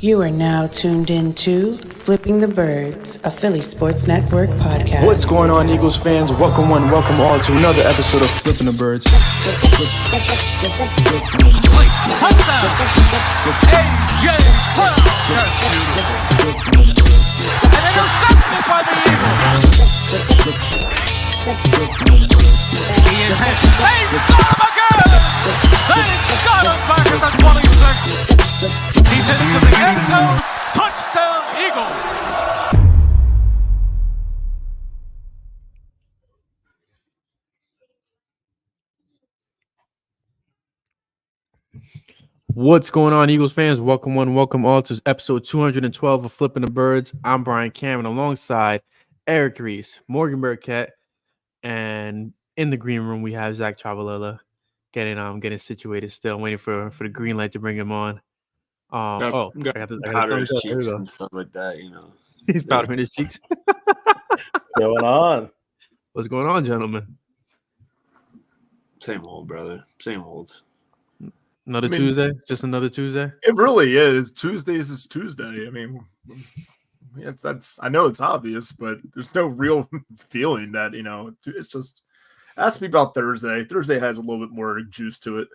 You are now tuned into Flipping the Birds, a Philly Sports Network podcast. What's going on, Eagles fans? Welcome one, welcome all to another episode of Flipping the Birds. He's into the end zone. Touchdown, Eagles. What's going on, Eagles fans? Welcome one, welcome all to episode 212 of Flipping the Birds. I'm Brian Cameron alongside Eric Reese, Morgan Burkett, and in the green room we have Zach Chavalilla getting situated still, waiting for the green light to bring him on. I got powder his cheeks and stuff like that, you know. He's powdering his cheeks. What's going on? What's going on, gentlemen? Same old, brother. Same old. Tuesday? Just another Tuesday? It really is. Tuesdays is Tuesday. I mean, that's I know it's obvious, but there's no real feeling that, you know, it's just ask me about Thursday. Thursday has a little bit more juice to it.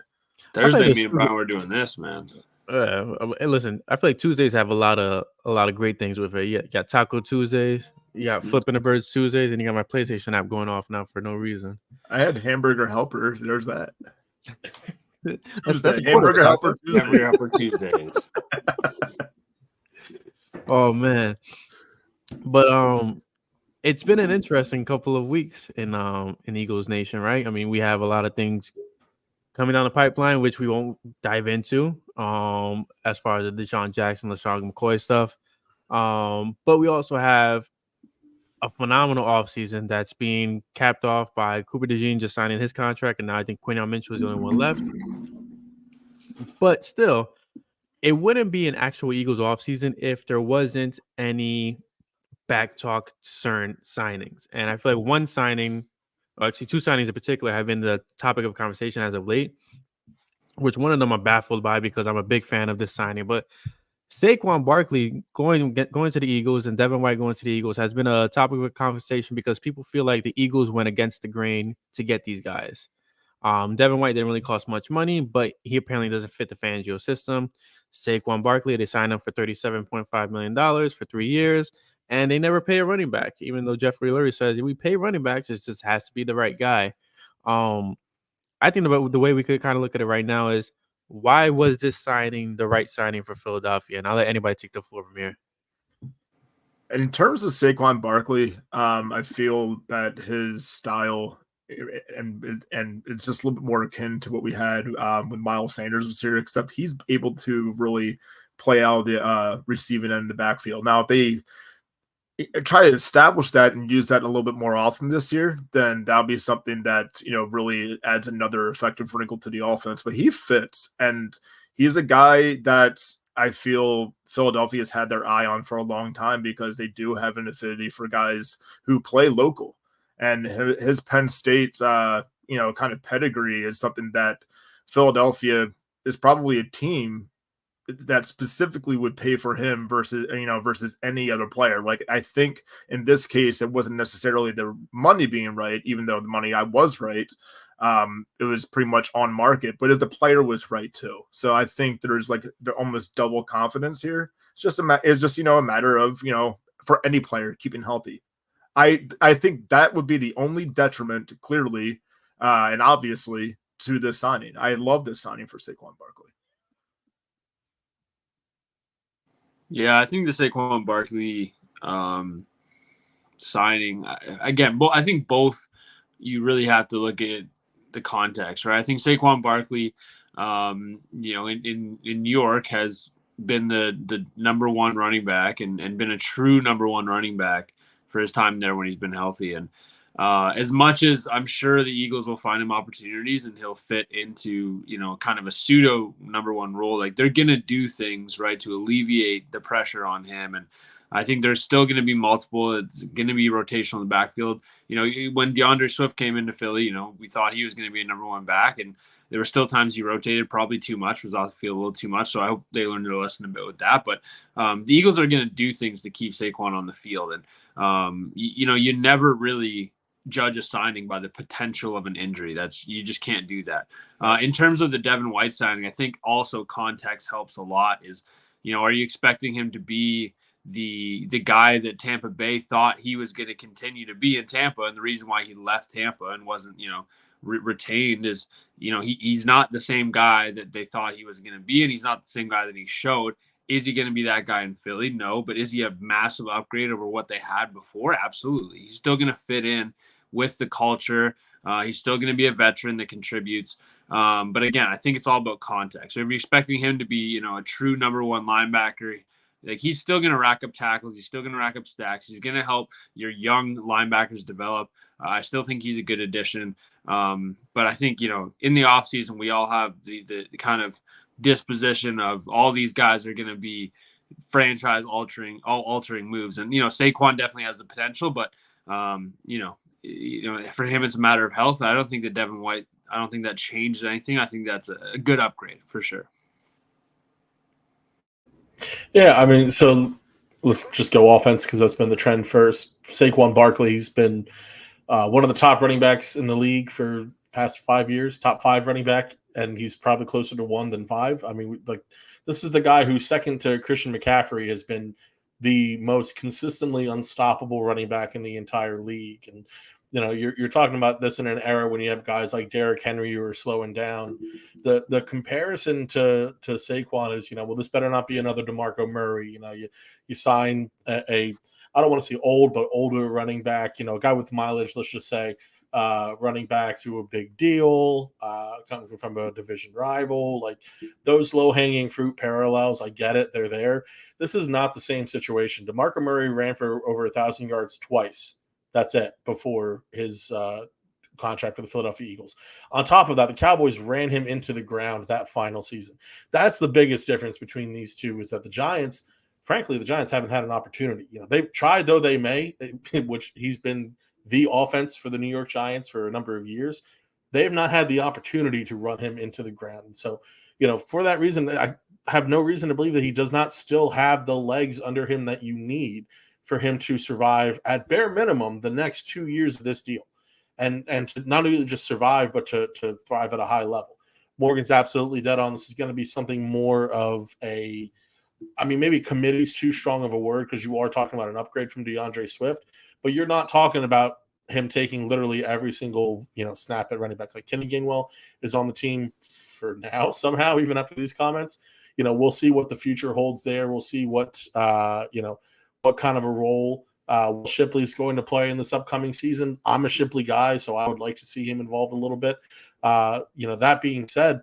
Thursday, me and Brian were doing this, man. Listen, I feel like Tuesdays have a lot of great things with it. You got Taco Tuesdays, you got Flipping the Birds Tuesdays, and you got my PlayStation app going off now for no reason. I had hamburger helper. There's that. That's hamburger helper Tuesdays. Oh man, but it's been an interesting couple of weeks in Eagles Nation, right? I mean, we have a lot of things coming down the pipeline, which we won't dive into as far as the Deshaun Jackson, LaShawn McCoy stuff. But we also have a phenomenal offseason that's being capped off by Cooper DeJean just signing his contract, and now I think Quinyon Mitchell is the only one left. But still, it wouldn't be an actual Eagles offseason if there wasn't any back talk CERN signings. And I feel like one signing, or actually two signings in particular, have been the topic of conversation as of late, which one of them I'm baffled by because I'm a big fan of this signing. But Saquon Barkely going to the Eagles and Devin White going to the Eagles has been a topic of conversation because people feel like the Eagles went against the grain to get these guys. Devin White didn't really cost much money, but he apparently doesn't fit the Fangio system. Saquon Barkely, they signed him for $37.5 million for 3 years, and they never pay a running back, even though Jeffrey Lurie says we pay running backs. It just has to be the right guy. I think the way we could kind of look at it right now is, why was this signing the right signing for Philadelphia? And I'll let anybody take the floor from here. In terms of Saquon Barkley, I feel that his style and it's just a little bit more akin to what we had when Miles Sanders was here, except he's able to really play out the receiving end of the backfield. Now, if they try to establish that and use that a little bit more often this year, then that'll be something that, you know, really adds another effective wrinkle to the offense. But he fits, and he's a guy that I feel Philadelphia has had their eye on for a long time because they do have an affinity for guys who play local. And his Penn State, kind of pedigree is something that Philadelphia is probably a team that specifically would pay for him versus any other player. Like, I think in this case, it wasn't necessarily the money being right, even though the money was right. It was pretty much on market, but if the player was right too. So I think there's like almost double confidence here. It's just a matter of, for any player keeping healthy. I think that would be the only detriment, clearly, and obviously, to this signing. I love this signing for Saquon Barkley. Yeah, I think the Saquon Barkley signing, again, I think both, you really have to look at the context, right? I think Saquon Barkley, in New York has been the number one running back and been a true number one running back for his time there when he's been healthy. And as much as I'm sure the Eagles will find him opportunities and he'll fit into, kind of a pseudo number one role, like they're going to do things right to alleviate the pressure on him. And I think there's still going to be multiple. It's going to be rotational in the backfield. When DeAndre Swift came into Philly, we thought he was going to be a number one back, and there were still times he rotated probably too much, was off the field a little too much. So I hope they learned their lesson a bit with that. But the Eagles are going to do things to keep Saquon on the field. And, you never really judge a signing by the potential of an injury. You just can't do that. In terms of the Devin White signing, I think also context helps a lot. Is, are you expecting him to be the guy that Tampa Bay thought he was going to continue to be in Tampa? And the reason why he left Tampa and wasn't, retained is, he's not the same guy that they thought he was going to be, and he's not the same guy that he showed. Is he going to be that guy in Philly? No. But is he a massive upgrade over what they had before? Absolutely. He's still going to fit in with the culture. He's still going to be a veteran that contributes. But again, I think it's all about context. So if you're expecting him to be, a true number one linebacker, like he's still going to rack up tackles. He's still going to rack up stacks. He's going to help your young linebackers develop. I still think he's a good addition. But I think, in the offseason, we all have the kind of disposition of all these guys are going to be franchise altering moves. And, Saquon definitely has the potential, but, for him, it's a matter of health. I don't think that Devin White, I don't think that changed anything. I think that's a good upgrade for sure. Yeah, I mean, so let's just go offense because that's been the trend first. Saquon Barkley, he's been one of the top running backs in the league for the past 5 years, top 5 running back, and he's probably closer to 1 than 5. I mean, this is the guy who, second to Christian McCaffrey, has been the most consistently unstoppable running back in the entire league. And you're talking about this in an era when you have guys like Derrick Henry who are slowing down. The comparison to Saquon is, well, this better not be another DeMarco Murray. You sign a I don't want to say old, but older running back, a guy with mileage, let's just say, running back to a big deal, coming from a division rival. Like those low-hanging fruit parallels, I get it. They're there. This is not the same situation. DeMarco Murray ran for over 1,000 yards twice. That's it before his contract with the Philadelphia Eagles. On top of that, the Cowboys ran him into the ground that final season. That's the biggest difference between these two, is that the Giants haven't had an opportunity. They've tried, though they may, which he's been the offense for the New York Giants for a number of years. They have not had the opportunity to run him into the ground. So, for that reason, I have no reason to believe that he does not still have the legs under him that you need for him to survive at bare minimum the next 2 years of this deal, and to not only just survive, but to thrive at a high level. Morgan's absolutely dead on. This is going to be something more of maybe committee is too strong of a word because you are talking about an upgrade from DeAndre Swift, but you're not talking about him taking literally every single, snap at running back. Like Kenny Gainwell is on the team for now somehow, even after these comments. We'll see what the future holds there. We'll see what kind of a role Will Shipley's going to play in this upcoming season. I'm a Shipley guy, so I would like to see him involved a little bit. That being said,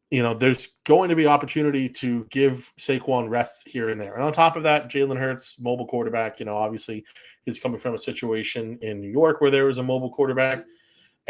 there's going to be opportunity to give Saquon rest here and there. And on top of that, Jalen Hurts, mobile quarterback, obviously he's coming from a situation in New York where there was a mobile quarterback.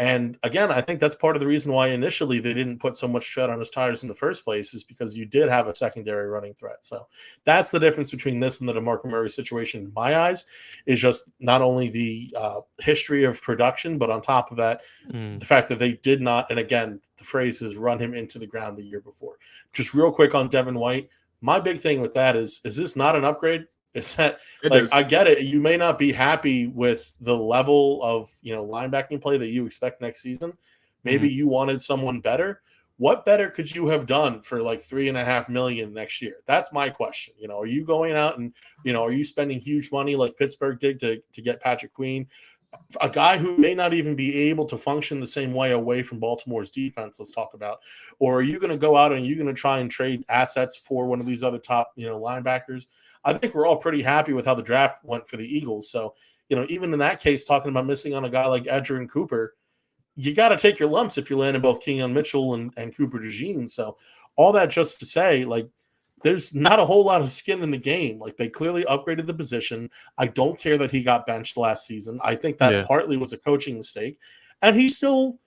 And again, I think that's part of the reason why initially they didn't put so much tread on his tires in the first place, is because you did have a secondary running threat. So that's the difference between this and the DeMarco Murray situation in my eyes, is just not only the history of production, but on top of that, the fact that they did not, and again, the phrase is run him into the ground the year before. Just real quick on Devin White, my big thing with that is this not an upgrade? Is that I get it. You may not be happy with the level of linebacking play that you expect next season. Maybe you wanted someone better. What better could you have done for like $3.5 million next year? That's my question. Are you going out and are you spending huge money like Pittsburgh did to get Patrick Queen, a guy who may not even be able to function the same way away from Baltimore's defense? Let's talk about. Or are you going to go out and you're going to try and trade assets for one of these other top linebackers? I think we're all pretty happy with how the draft went for the Eagles. So, even in that case, talking about missing on a guy like Edgerrin Cooper, you got to take your lumps if you're landing both Kenyon Mitchell and Cooper DeJean. So all that just to say, there's not a whole lot of skin in the game. Like, they clearly upgraded the position. I don't care that he got benched last season. I think that partly was a coaching mistake. And he's still,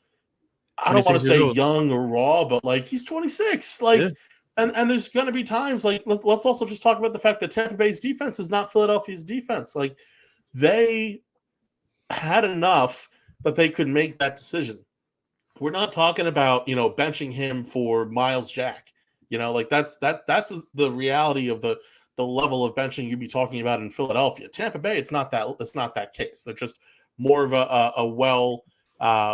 I don't want to say young or raw, but like, he's 26. Like, and there's going to be times, like, let's also just talk about the fact that Tampa Bay's defense is not Philadelphia's defense. Like, they had enough that they could make that decision. We're not talking about, benching him for Miles Jack. Like, that's the reality of the level of benching you'd be talking about in Philadelphia. Tampa Bay, it's not that case. They're just more of a well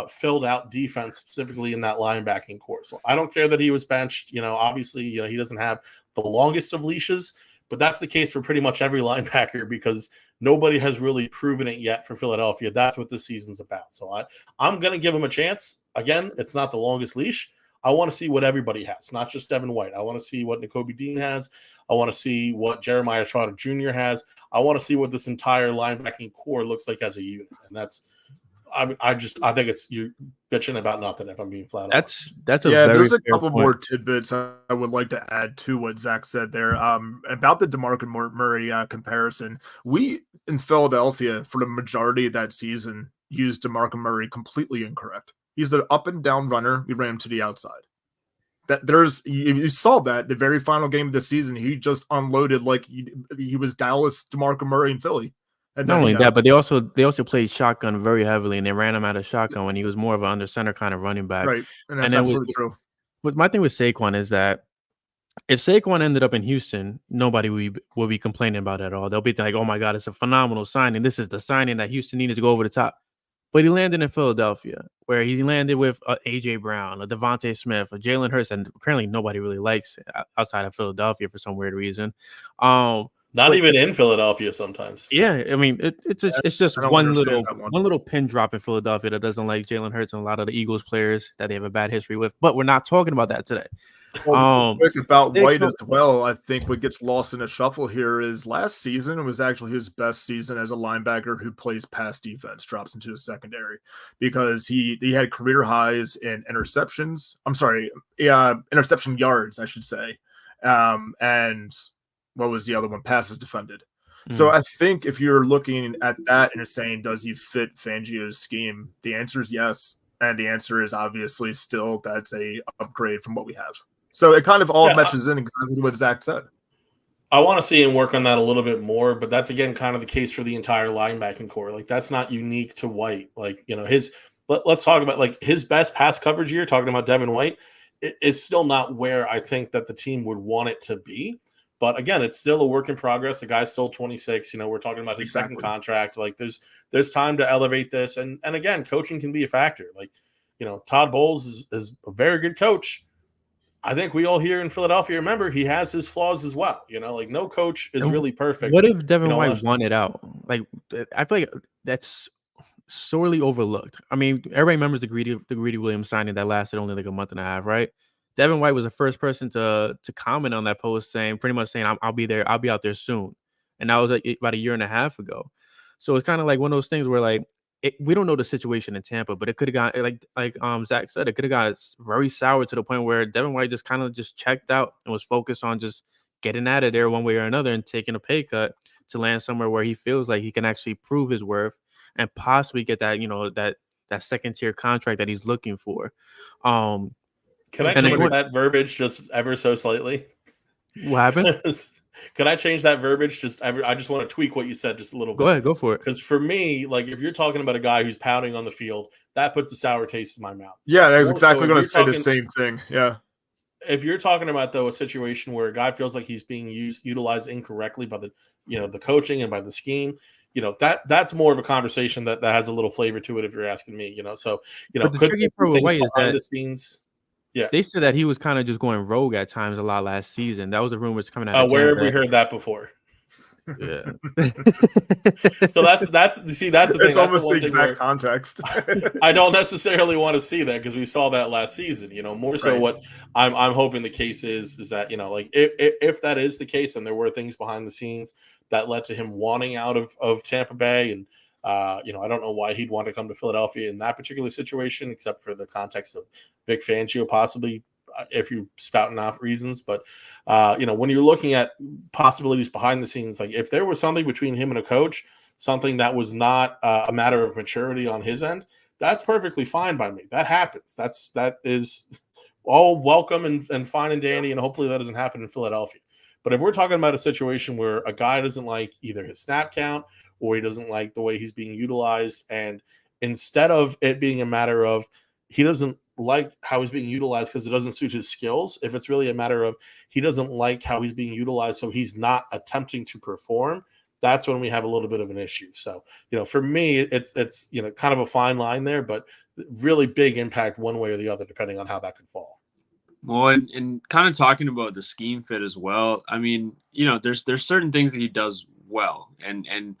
filled out defense, specifically in that linebacking core. So I don't care that he was benched. Obviously, he doesn't have the longest of leashes, but that's the case for pretty much every linebacker because nobody has really proven it yet for Philadelphia. That's what this season's about. So I'm going to give him a chance. Again, it's not the longest leash. I want to see what everybody has, not just Devin White. I want to see what Nakobe Dean has. I want to see what Jeremiah Trotter Jr. has. I want to see what this entire linebacking core looks like as a unit. And that's, I think it's you bitching about nothing, if I'm being flat out. That's a very there's a couple point. more tidbits I would like to add to what Zach said there about the DeMarco Murray comparison. We in Philadelphia for the majority of that season used DeMarco Murray completely incorrect. He's an up and down runner. We ran him to the outside. You saw that the very final game of the season, he just unloaded like he was Dallas DeMarco Murray in Philly. And not only that, but they also played shotgun very heavily, and they ran him out of shotgun when he was more of an under center kind of running back. Right, and that's absolutely true. But my thing with Saquon is that if Saquon ended up in Houston, nobody will be complaining about it at all. They'll be like, "Oh my God, it's a phenomenal signing. This is the signing that Houston needed to go over the top." But he landed in Philadelphia, where he landed with A.J. Brown, a Devontae Smith, a Jalen Hurts, and apparently nobody really likes outside of Philadelphia for some weird reason. Not even in Philadelphia sometimes. Yeah, I mean, it's just one little pin drop in Philadelphia that doesn't like Jalen Hurts and a lot of the Eagles players that they have a bad history with. But we're not talking about that today. Quick about White as well. I think what gets lost in a shuffle here is last season was actually his best season as a linebacker who plays pass defense, drops into the secondary because he had career highs in interceptions. Interception yards, I should say. And what was the other one? Passes defended. So I think if you're looking at that and you're saying, does he fit Fangio's scheme? The answer is yes. And the answer is obviously still that's a upgrade from what we have. So it kind of all meshes in exactly what Zach said. I want to see him work on that a little bit more, but that's, again, kind of the case for the entire linebacking core. Like, that's not unique to White. Like, let's talk about, like, his best pass coverage year, talking about Devin White, is still not where I think that the team would want it to be. But again, it's still a work in progress. The guy's still 26. We're talking about his second contract. Like, there's time to elevate this. And again, coaching can be a factor. Like, Todd Bowles is a very good coach. I think we all here in Philadelphia remember he has his flaws as well. Like, no coach is really perfect. What if Devin White won it out? Like, I feel like that's sorely overlooked. I mean, everybody remembers the Greedy Williams signing that lasted only like a month and a half, right? Devin White was the first person to comment on that post, pretty much saying, "I'll be there. I'll be out there soon," and that was about a year and a half ago. So it's kind of like one of those things where, like, we don't know the situation in Tampa, but it could have gone like Zach said, it could have got very sour to the point where Devin White just kind of just checked out and was focused on just getting out of there one way or another and taking a pay cut to land somewhere where he feels like he can actually prove his worth and possibly get that that second tier contract that he's looking for. Can I change that verbiage just ever so slightly? What happened? Can I change that verbiage just ever? I just want to tweak what you said just a little bit. Go ahead, go for it. Because for me, like, if you're talking about a guy who's pouting on the field, that puts a sour taste in my mouth. Yeah, I was exactly going to say the same thing. Yeah. If you're talking about, though, a situation where a guy feels like he's being utilized incorrectly by the coaching and by the scheme, that's more of a conversation that has a little flavor to it. If you're asking me, so but the tricky part with White is that the scenes. Yeah, they said that he was kind of just going rogue at times a lot last season. That was the rumors coming out. Where have we heard that before? Yeah. So that's the thing. It's almost the exact context. I don't necessarily want to see that because we saw that last season. More so what I'm hoping the case is that like if that is the case and there were things behind the scenes that led to him wanting out of Tampa Bay and. I don't know why he'd want to come to Philadelphia in that particular situation, except for the context of Vic Fangio possibly if you're spouting off reasons. But when you're looking at possibilities behind the scenes, like if there was something between him and a coach, something that was not a matter of maturity on his end, that's perfectly fine by me. That happens. That is all welcome and fine and dandy, and hopefully that doesn't happen in Philadelphia. But if we're talking about a situation where a guy doesn't like either his snap count or he doesn't like the way he's being utilized, and instead of it being a matter of he doesn't like how he's being utilized because it doesn't suit his skills, if it's really a matter of he doesn't like how he's being utilized so he's not attempting to perform, that's when we have a little bit of an issue. So, for me, it's kind of a fine line there, but really big impact one way or the other, depending on how that could fall. Well, and kind of talking about the scheme fit as well. I mean, there's certain things that he does well, and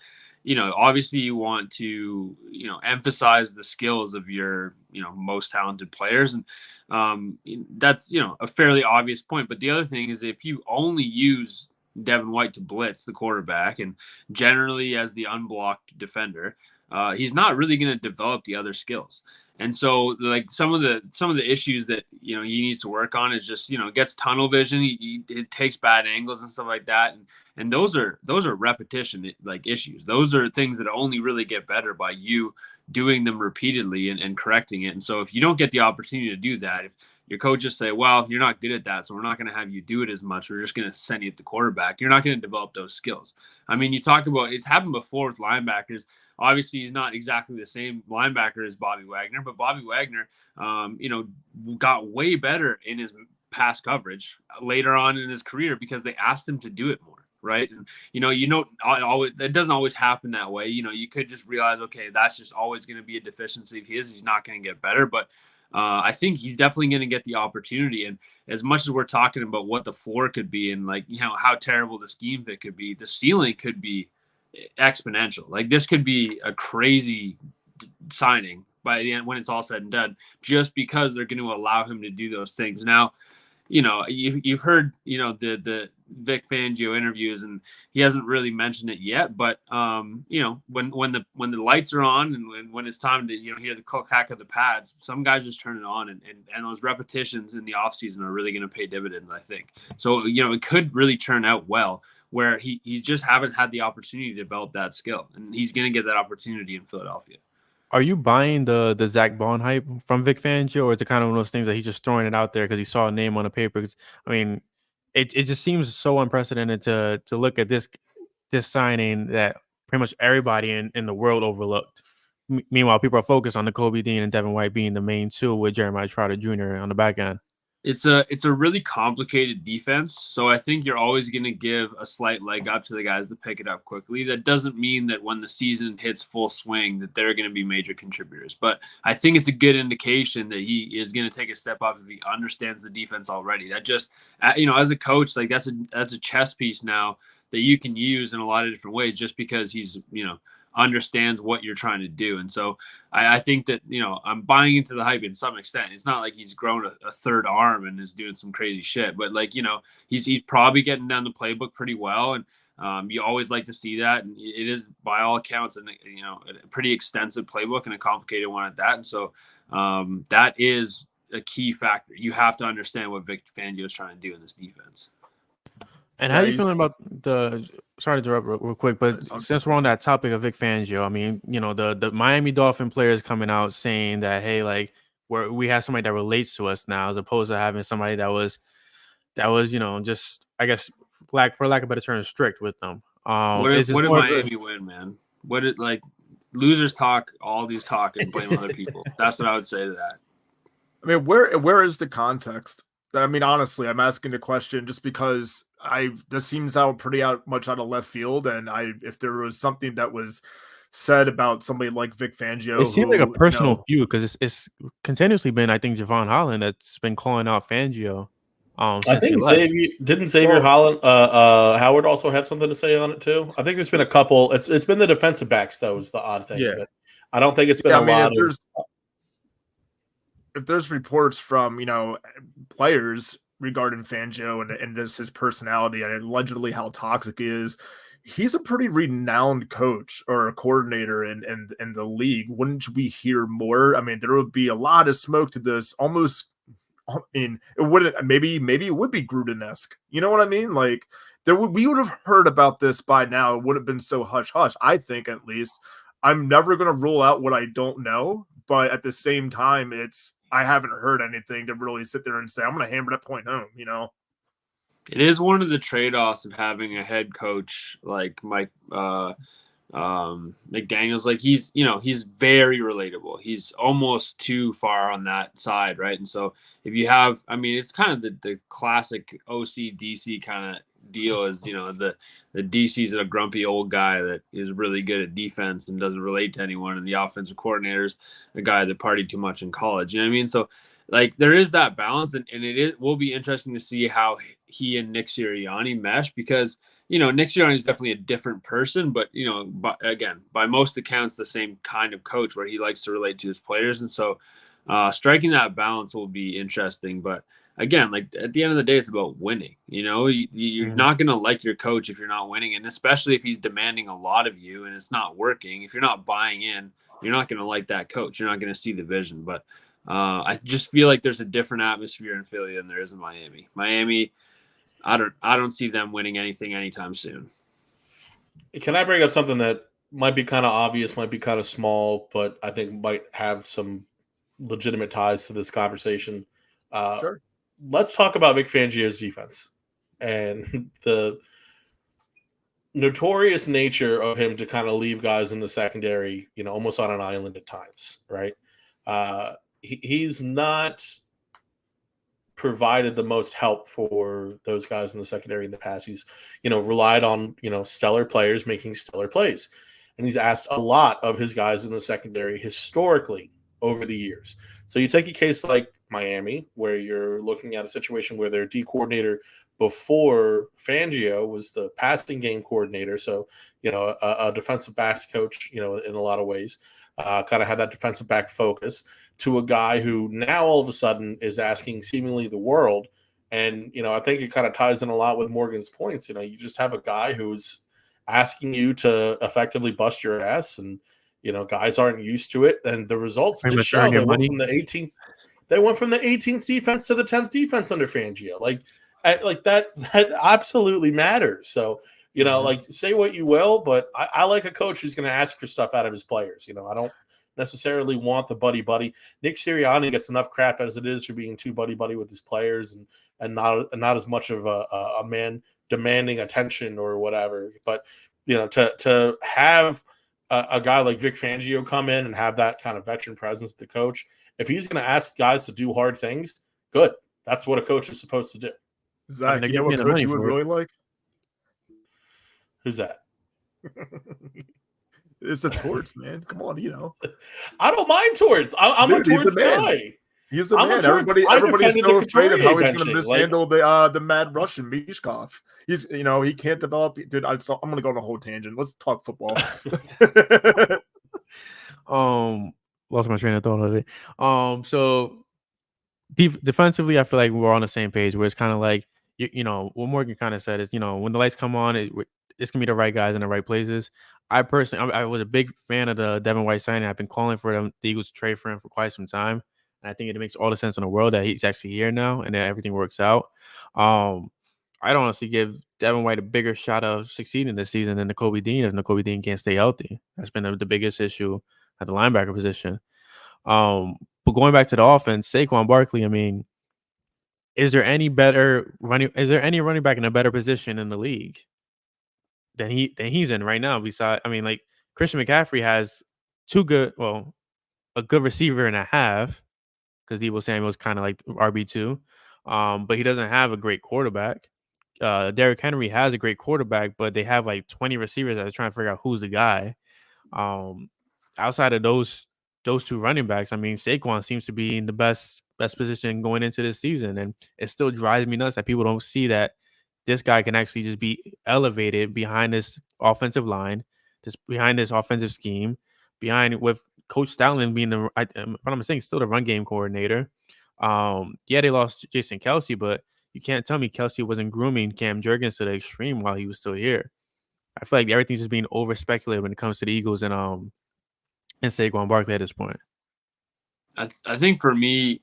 obviously you want to emphasize the skills of your most talented players, and that's a fairly obvious point. But the other thing is, if you only use Devin White to blitz the quarterback and generally as the unblocked defender, he's not really going to develop the other skills. And so, like some of the issues that he needs to work on is just gets tunnel vision. He takes bad angles and stuff like that, and those are repetition like issues. Those are things that only really get better by you doing them repeatedly and correcting it. And so, if you don't get the opportunity to do that, if your coaches say, "Well, you're not good at that, so we're not going to have you do it as much. We're just going to send you at the quarterback," you're not going to develop those skills. I mean, you talk about it's happened before with linebackers. Obviously, he's not exactly the same linebacker as Bobby Wagner, but Bobby Wagner, got way better in his pass coverage later on in his career because they asked him to do it more, right? And it doesn't always happen that way. You could just realize, okay, that's just always going to be a deficiency of his. He's not going to get better, but I think he's definitely going to get the opportunity. And as much as we're talking about what the floor could be and how terrible the scheme fit could be, the ceiling could be exponential. Like this could be a crazy signing by the end when it's all said and done, just because they're going to allow him to do those things. Now, you've heard, the Vic Fangio interviews, and he hasn't really mentioned it yet, but when the lights are on and when it's time to, hear the clack of the pads, some guys just turn it on, and those repetitions in the offseason are really going to pay dividends, I think. So, it could really turn out well, where he just haven't had the opportunity to develop that skill, and he's going to get that opportunity in Philadelphia. Are you buying the Zach Bond hype from Vic Fangio, or is it kind of one of those things that he's just throwing it out there because he saw a name on the paper? Because I mean, it just seems so unprecedented to look at this signing that pretty much everybody in the world overlooked. Meanwhile, people are focused on Nakobe Dean and Devin White being the main two, with Jeremiah Trotter Jr. on the back end. It's a really complicated defense, so I think you're always going to give a slight leg up to the guys that pick it up quickly. That doesn't mean that when the season hits full swing that they're going to be major contributors, but I think it's a good indication that he is going to take a step up if he understands the defense already. That just, as a coach, like that's a chess piece now that you can use in a lot of different ways, just because he's understands what you're trying to do. And so I think that, I'm buying into the hype in some extent. It's not like he's grown a third arm and is doing some crazy shit, but he's probably getting down the playbook pretty well. And you always like to see that. And it is, by all accounts, a pretty extensive playbook and a complicated one at that. And so that is a key factor. You have to understand what Vic Fangio is trying to do in this defense. And how are you feeling about sorry to interrupt real quick, but since we're on that topic of Vic Fangio, I mean, the Miami Dolphin players coming out saying that, hey, like we have somebody that relates to us now, as opposed to having somebody that was, just, I guess, for lack of a better term, strict with them. What did Miami win, man? What did losers talk, all these talk and blame other people? That's what I would say to that. I mean, where is the context? I mean, honestly, I'm asking the question just because this seems pretty much out of left field, and if there was something that was said about somebody like Vic Fangio, it seemed like a personal feud, because it's continuously been, I think, Javon Holland that's been calling out Fangio. I think Xavier Howard also have something to say on it too. I think there's been a couple. It's been the defensive backs though is the odd thing. Yeah. I don't think it's been a lot of. If there's reports from players regarding Fangio and just his personality and allegedly how toxic he is, he's a pretty renowned coach or a coordinator in the league. Wouldn't we hear more? I mean, there would be a lot of smoke to this, almost I mean, it wouldn't. Maybe it would be Gruden-esque. You know what I mean? Like we would have heard about this by now. It would have been so hush hush. I think at least. I'm never going to rule out what I don't know, but at the same time, I haven't heard anything to really sit there and say I'm going to hammer that point home. You know, it is one of the trade-offs of having a head coach like Mike McDaniels. Like he's very relatable. He's almost too far on that side, right? And so if you have, I mean, it's kind of the classic OC DC kind of deal is, the DC's a grumpy old guy that is really good at defense and doesn't relate to anyone, and the offensive coordinator's a guy that partied too much in college. You know what I mean? So like there is that balance, and it will be interesting to see how he and Nick Sirianni mesh, because Nick Sirianni is definitely a different person, but by most accounts the same kind of coach where he likes to relate to his players, and so striking that balance will be interesting. But again, like at the end of the day, it's about winning. You're not going to like your coach if you're not winning, and especially if he's demanding a lot of you and it's not working. If you're not buying in, you're not going to like that coach. You're not going to see the vision. But I just feel like there's a different atmosphere in Philly than there is in Miami. Miami, I don't see them winning anything anytime soon. Can I bring up something that might be kind of obvious, might be kind of small, but I think might have some legitimate ties to this conversation? Sure. Let's talk about Vic Fangio's defense and the notorious nature of him to kind of leave guys in the secondary, almost on an island at times, right? He's not provided the most help for those guys in the secondary in the past. He's, relied on, stellar players making stellar plays. And he's asked a lot of his guys in the secondary historically over the years. So you take a case like Miami, where you're looking at a situation where their D coordinator before Fangio was the passing game coordinator. So, a defensive backs coach, in a lot of ways, kind of had that defensive back focus, to a guy who now all of a sudden is asking seemingly the world. And, I think it kind of ties in a lot with Morgan's points. You just have a guy who's asking you to effectively bust your ass, and, guys aren't used to it. And the results did show. They went from the 18th. They went from the 18th defense to the 10th defense under Fangio. Like that absolutely matters. So, like say what you will, but I like a coach who's going to ask for stuff out of his players. I don't necessarily want the buddy. Nick Sirianni gets enough crap as it is for being too buddy with his players and not as much of a man demanding attention or whatever. But to have a guy like Vic Fangio come in and have that kind of veteran presence to coach, if he's going to ask guys to do hard things, good. That's what a coach is supposed to do. Zach, you know what coach you would really like? Who's that? It's a Torts, man. Come on, I don't mind Torts. I'm a Torts guy. He's the man. Everybody's so afraid of how he's going to mishandle the mad Russian Mishkov. He's he can't develop. Dude, I'm going to go on a whole tangent. Let's talk football. Lost my train of thought of it. So defensively, I feel like we're on the same page. Where it's kind of like what Morgan kind of said is when the lights come on, it's gonna be the right guys in the right places. I personally, I was a big fan of the Devin White signing. I've been calling for the Eagles to trade for him for quite some time. And I think it makes all the sense in the world that he's actually here now and that everything works out. I'd honestly give Devin White a bigger shot of succeeding this season than Nakobe Dean if Nakobe Dean can't stay healthy. That's been the biggest issue at the linebacker position. But going back to the offense, Saquon Barkley, I mean, is there any running back in a better position in the league than he's in right now? Besides, I mean, like Christian McCaffrey has a good receiver and a half, because Deebo Samuel's kind of like RB2, but he doesn't have a great quarterback. Derrick Henry has a great quarterback, but they have like 20 receivers that are trying to figure out who's the guy. Outside of those two running backs, I mean, Saquon seems to be in the best position going into this season, and it still drives me nuts that people don't see that this guy can actually just be elevated behind this offensive line, behind this offensive scheme, with Coach Stoutland being if I'm not mistaken, still the run game coordinator. Yeah, they lost Jason Kelce, but you can't tell me Kelce wasn't grooming Cam Jurgens to the extreme while he was still here. I feel like everything's just being over speculated when it comes to the Eagles and Saquon Barkley at this point. I think for me,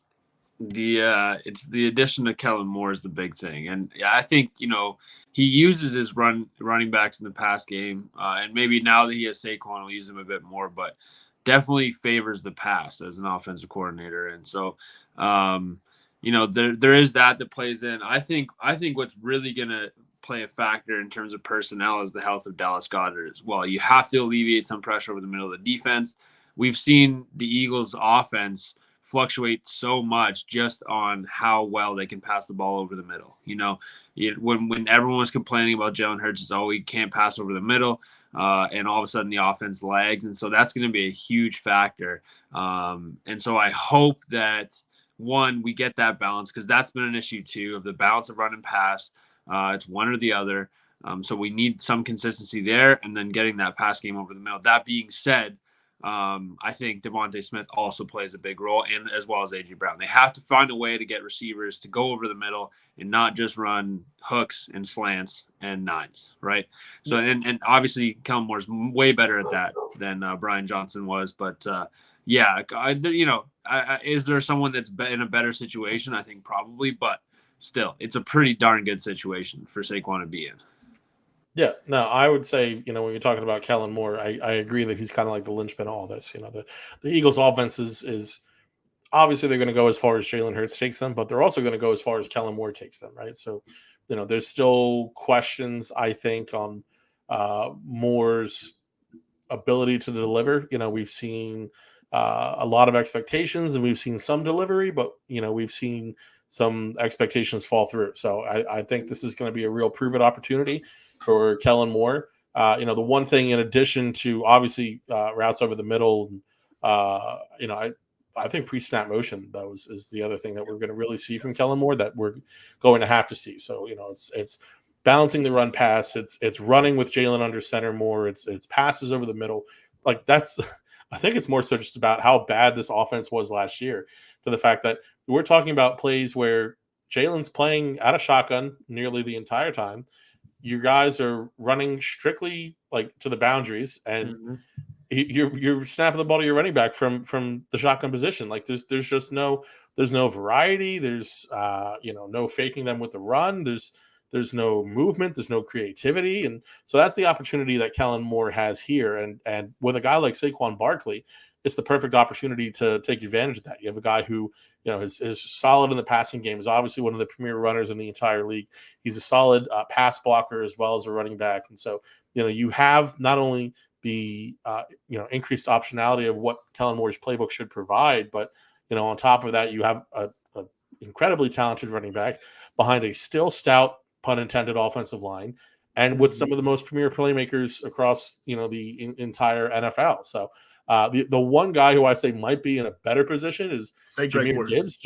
It's the addition of Kellen Moore is the big thing, and I think he uses his running backs in the pass game, and maybe now that he has Saquon, he'll use them a bit more, but definitely favors the pass as an offensive coordinator, and so there is that plays in. I think what's really gonna play a factor in terms of personnel is the health of Dallas Goedert as well. You have to alleviate some pressure over the middle of the defense. We've seen the Eagles' offense fluctuate so much just on how well they can pass the ball over the middle. When everyone was complaining about Jalen Hurts, he can't pass over the middle, and all of a sudden the offense lags, and so that's going to be a huge factor. And so I hope that we get that balance, because that's been an issue too, of the balance of run and pass. It's one or the other. So we need some consistency there, and then getting that pass game over the middle. That being said, I think Devontae Smith also plays a big role, and as well as A.J. Brown. They have to find a way to get receivers to go over the middle and not just run hooks and slants and nines, right? So, and obviously Kellen Moore's way better at that than Brian Johnson was. But is there someone that's in a better situation? I think probably, but still, it's a pretty darn good situation for Saquon to be in. Yeah, no, I would say, when you're talking about Kellen Moore, I agree that he's kind of like the linchpin of all this. The Eagles' offense is obviously they're going to go as far as Jalen Hurts takes them, but they're also going to go as far as Kellen Moore takes them, right? So, there's still questions, I think, on Moore's ability to deliver. We've seen a lot of expectations, and we've seen some delivery, but, we've seen some expectations fall through. So I think this is going to be a real prove-it opportunity for Kellen Moore. The one thing, in addition to obviously routes over the middle, I think pre-snap motion is the other thing that we're going to really see from Kellen Moore that we're going to have to see. So it's balancing the run pass, it's running with Jalen under center more, it's passes over the middle. Like that's, I think it's more so just about how bad this offense was last year, to the fact that we're talking about plays where Jalen's playing out of shotgun nearly the entire time. You guys are running strictly like to the boundaries, and you're snapping the ball to your running back from the shotgun position. Like there's just no variety. There's no faking them with the run. There's no movement. There's no creativity, and so that's the opportunity that Kellen Moore has here. And with a guy like Saquon Barkley, it's the perfect opportunity to take advantage of that. You have a guy who is solid in the passing game, is obviously one of the premier runners in the entire league. He's a solid pass blocker as well as a running back. And so, you have not only the, increased optionality of what Kellen Moore's playbook should provide, but, on top of that, you have a incredibly talented running back behind a still stout, pun intended, offensive line, and with some of the most premier playmakers across, the entire NFL. So, the one guy who I say might be in a better position is Jahmyr Gibbs.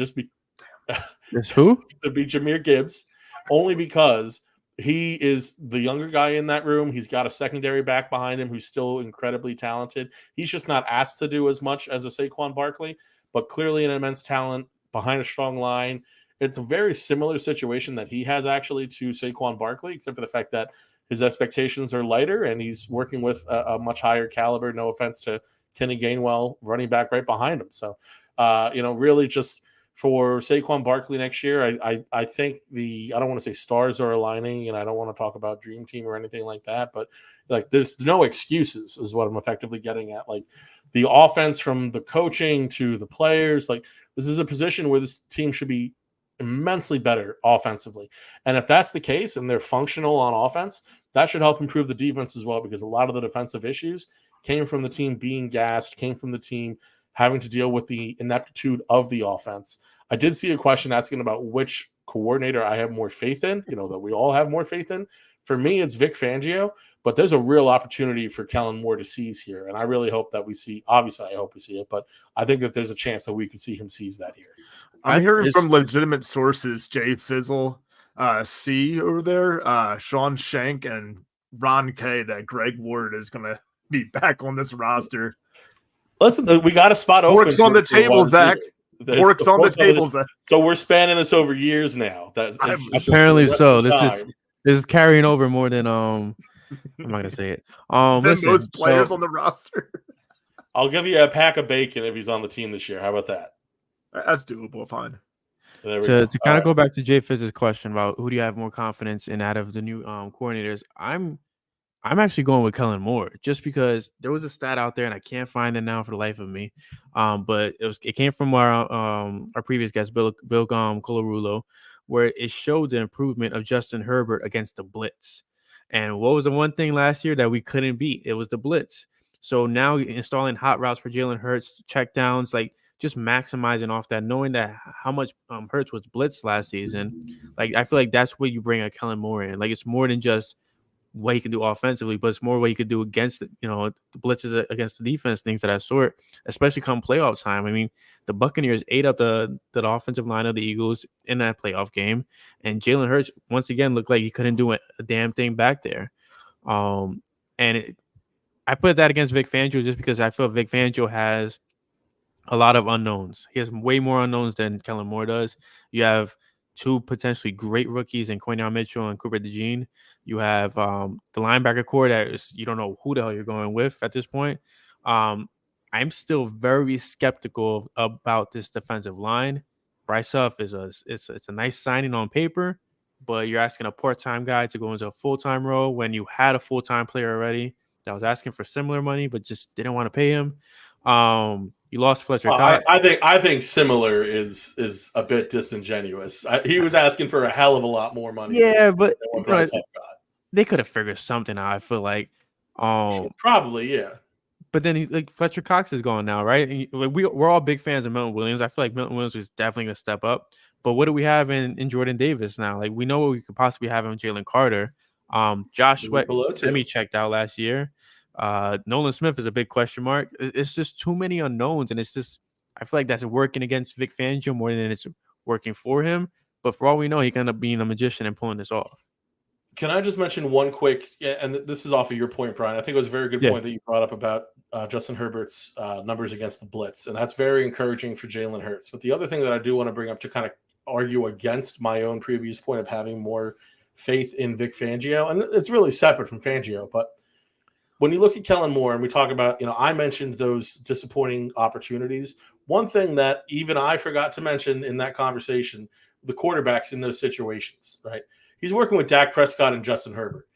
Who? To be Jahmyr Gibbs, only because he is the younger guy in that room. He's got a secondary back behind him who's still incredibly talented. He's just not asked to do as much as a Saquon Barkley, but clearly an immense talent behind a strong line. It's a very similar situation that he has actually to Saquon Barkley, except for the fact that his expectations are lighter and he's working with a much higher caliber. No offense to Kenny Gainwell, running back right behind him. So, really just for Saquon Barkley next year, I think I don't want to say stars are aligning, and I don't want to talk about dream team or anything like that, but like there's no excuses is what I'm effectively getting at. Like the offense, from the coaching to the players, like this is a position where this team should be immensely better offensively. And if that's the case and they're functional on offense, that should help improve the defense as well, because a lot of the defensive issues came from the team being gassed, came from the team having to deal with the ineptitude of the offense. I did see a question asking about which coordinator I have more faith in, that we all have more faith in. For me, it's Vic Fangio, but there's a real opportunity for Kellen Moore to seize here. And I really hope that we see, obviously I hope we see it, but I think that there's a chance that we could see him seize that here. I'm hearing from legitimate sources, Jay Fizzle, C over there, Sean Shank, and Ron K, that Greg Ward is going to be back on this roster. Listen, we got a spot open. Pork's on the table, Zach. Pork's on the table, Zach. So we're spanning this over years now. Apparently so. This is carrying over more than I'm not gonna say it. Those players on the roster. I'll give you a pack of bacon if he's on the team this year. How about that? That's doable. Fine. There we To go. kind of go back to Jay Fizz's question about who do you have more confidence in out of the new coordinators, I'm actually going with Kellen Moore just because there was a stat out there and I can't find it now for the life of me. But it came from our previous guest Bill Colarulo, where it showed the improvement of Justin Herbert against the blitz. And what was the one thing last year that we couldn't beat? It was the blitz. So now installing hot routes for Jalen Hurts, check downs, like just maximizing off that, knowing that how much Hurts was blitzed last season. Like I feel like that's where you bring a Kellen Moore in. Like it's more than just what he can do offensively, but it's more what he could do against the blitzes against the defense, things of that sort, especially come playoff time. I mean, the Buccaneers ate up the offensive line of the Eagles in that playoff game, and Jalen Hurts once again looked like he couldn't do a damn thing back there. I put that against Vic Fangio just because I feel Vic Fangio has a lot of unknowns. He has way more unknowns than Kellen Moore does. You have two potentially great rookies in Quinion Mitchell and Cooper DeJean. You have the linebacker core that is, you don't know who the hell you're going with at this point. I'm still very skeptical about this defensive line. Bryce Huff is it's a nice signing on paper, but you're asking a part-time guy to go into a full-time role when you had a full-time player already that was asking for similar money, but just didn't want to pay him. You lost Fletcher Cox. I think similar is a bit disingenuous. He was asking for a hell of a lot more money. Yeah, but than what Bryce Huff got. They could have figured something out. I feel like, probably, yeah. But then Fletcher Cox is gone now, right? And we're all big fans of Milton Williams. I feel like Milton Williams is definitely going to step up. But what do we have in Jordan Davis now? Like we know what we could possibly have in Jalen Carter. Josh Sweat semi-checked out last year. Nolan Smith is a big question mark. It's just too many unknowns, and it's just I feel like that's working against Vic Fangio more than it's working for him. But for all we know, he can end up being a magician and pulling this off. Can I just mention one quick, and this is off of your point, Brian. I think it was a very good point that you brought up about Justin Herbert's numbers against the blitz, and that's very encouraging for Jalen Hurts. But the other thing that I do want to bring up to kind of argue against my own previous point of having more faith in Vic Fangio, and it's really separate from Fangio, but when you look at Kellen Moore and we talk about, I mentioned those disappointing opportunities. One thing that even I forgot to mention in that conversation, the quarterbacks in those situations, right? He's working with Dak Prescott and Justin Herbert.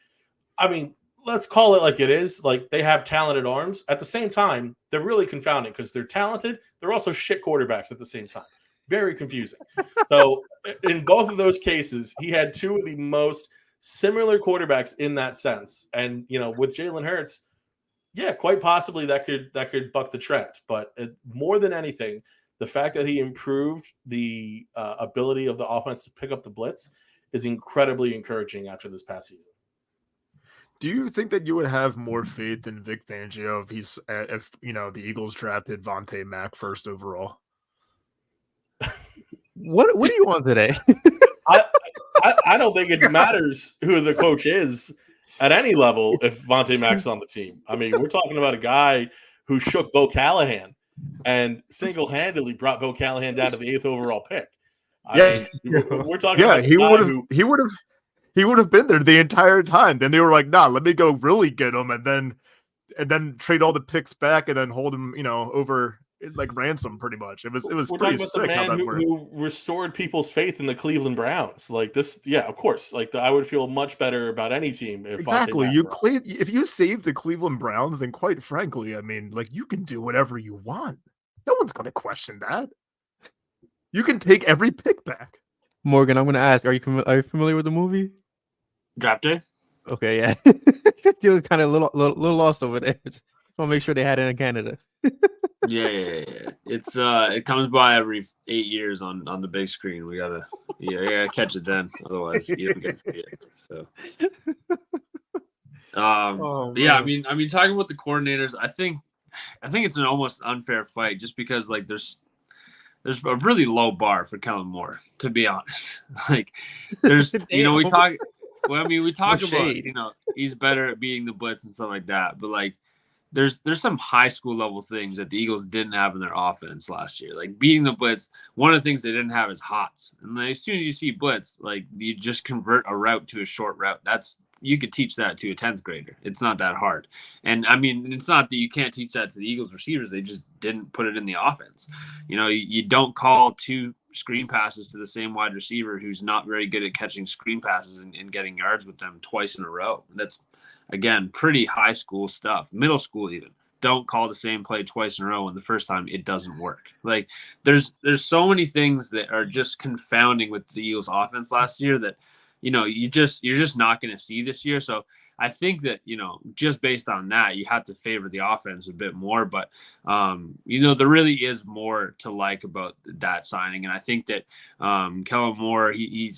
I mean, let's call it like it is. Like they have talented arms. At the same time, they're really confounding because they're talented. They're also shit quarterbacks at the same time. Very confusing. So in both of those cases, he had two of the most similar quarterbacks in that sense. And, with Jalen Hurts, yeah, quite possibly that could buck the trend. But more than anything, the fact that he improved the ability of the offense to pick up the blitz is incredibly encouraging after this past season. Do you think that you would have more faith in Vic Fangio if the Eagles drafted Vontae Mack first overall? What do you want today? I don't think it matters who the coach is at any level if Vontae Mack's on the team. I mean, we're talking about a guy who shook Bo Callahan and single-handedly brought Bo Callahan down to the 8th overall pick. I mean, we're talking about he would have been there the entire time. Then they were like, nah, let me go really get him and then trade all the picks back and then hold him, over like ransom pretty much. It was we're pretty talking sick. about the man who restored people's faith in the Cleveland Browns. Like this, yeah, of course. Like I would feel much better about any team if exactly if you save the Cleveland Browns, then quite frankly, I mean, like you can do whatever you want. No one's going to question that. You can take every pick back. Morgan, I'm going to ask: Are you familiar with the movie Draft Day? Okay, yeah. You look kind of a little lost over there. Just want to make sure they had it in Canada. Yeah. It's it comes by every 8 years on the big screen. We gotta catch it then. Otherwise, you don't get to see it. So, yeah. I mean, talking about the coordinators, I think it's an almost unfair fight just because like there's a really low bar for Kellen Moore, to be honest. Like there's we talk about he's better at beating the blitz and stuff like that, but like there's some high school level things that the Eagles didn't have in their offense last year. Like beating the blitz, one of the things they didn't have is hots. And then as soon as you see blitz, like you just convert a route to a short route. That's you could teach that to a 10th grader. It's not that hard. And I mean, it's not that you can't teach that to the Eagles receivers. They just didn't put it in the offense. You don't call 2 screen passes to the same wide receiver who's not very good at catching screen passes and getting yards with them twice in a row. That's, again, pretty high school stuff, middle school even. Don't call the same play twice in a row, and the first time it doesn't work. Like there's so many things that are just confounding with the Eagles offense last year that, you're just not going to see this year. So I think that, just based on that, you have to favor the offense a bit more. But, there really is more to like about that signing. And I think that Kellen Moore, he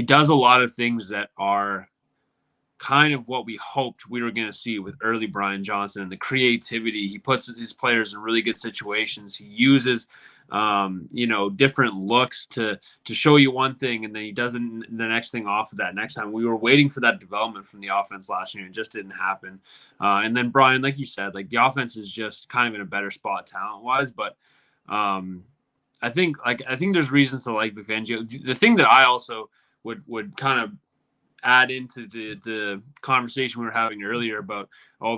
does a lot of things that are kind of what we hoped we were going to see with early Brian Johnson and the creativity. He puts his players in really good situations. He uses, different looks to show you one thing, and then he does the next thing off of that next time. We were waiting for that development from the offense last year, and it just didn't happen. And then Brian, like you said, like the offense is just kind of in a better spot talent-wise, but I think there's reasons to like Vic Fangio. The thing that I also would kind of add into the conversation we were having earlier about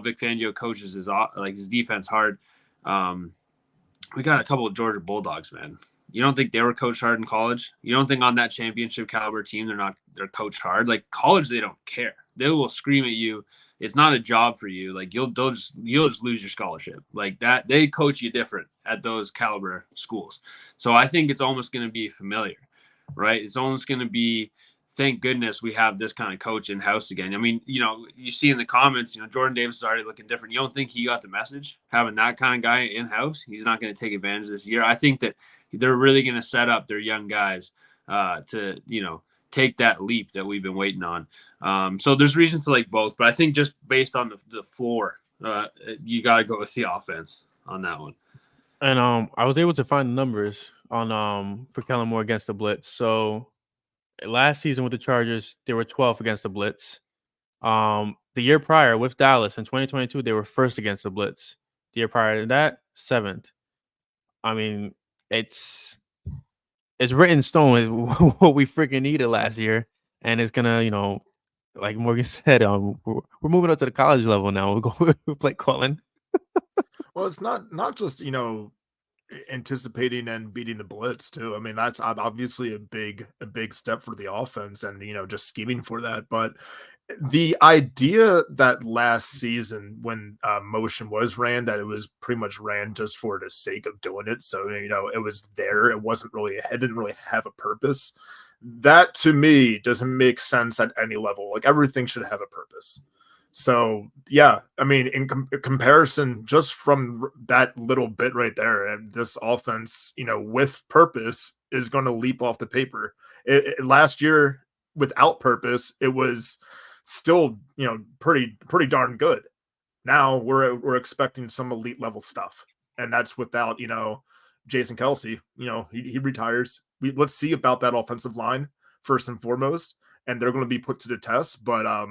Vic Fangio coaches his defense hard. We got a couple of Georgia Bulldogs, man. You don't think they were coached hard in college? You don't think on that championship caliber team they're coached hard? Like college, they don't care. They will scream at you. It's not a job for you. Like you'll just lose your scholarship. Like that, they coach you different at those caliber schools. So I think it's almost going to be familiar, right? It's almost going to be, thank goodness we have this kind of coach in house again. I mean, you see in the comments, Jordan Davis is already looking different. You don't think he got the message having that kind of guy in house? He's not going to take advantage this year. I think that they're really going to set up their young guys to, take that leap that we've been waiting on. So there's reasons to like both, but I think just based on the floor, you got to go with the offense on that one. And I was able to find the numbers on for Kellen Moore against the blitz. So last season with the Chargers, they were 12th against the blitz. The year prior with Dallas in 2022, they were first against the blitz. The year prior to that, 7th. I mean, it's written in stone what we freaking needed last year, and it's gonna, like Morgan said, we're moving up to the college level now. We'll go with play calling. Well, it's not just anticipating and beating the blitz too. I mean, that's obviously a big step for the offense and just scheming for that. But the idea that last season when motion was ran, that it was pretty much ran just for the sake of doing it. So it was there. It didn't really have a purpose. That to me doesn't make sense at any level. Like everything should have a purpose. So, yeah, I mean, in comparison, just from that little bit right there, and this offense, with purpose is going to leap off the paper. Last year, without purpose, it was still, pretty darn good. Now we're expecting some elite level stuff, and that's without, Jason Kelsey. He retires. Let's see about that offensive line first and foremost, and they're going to be put to the test, but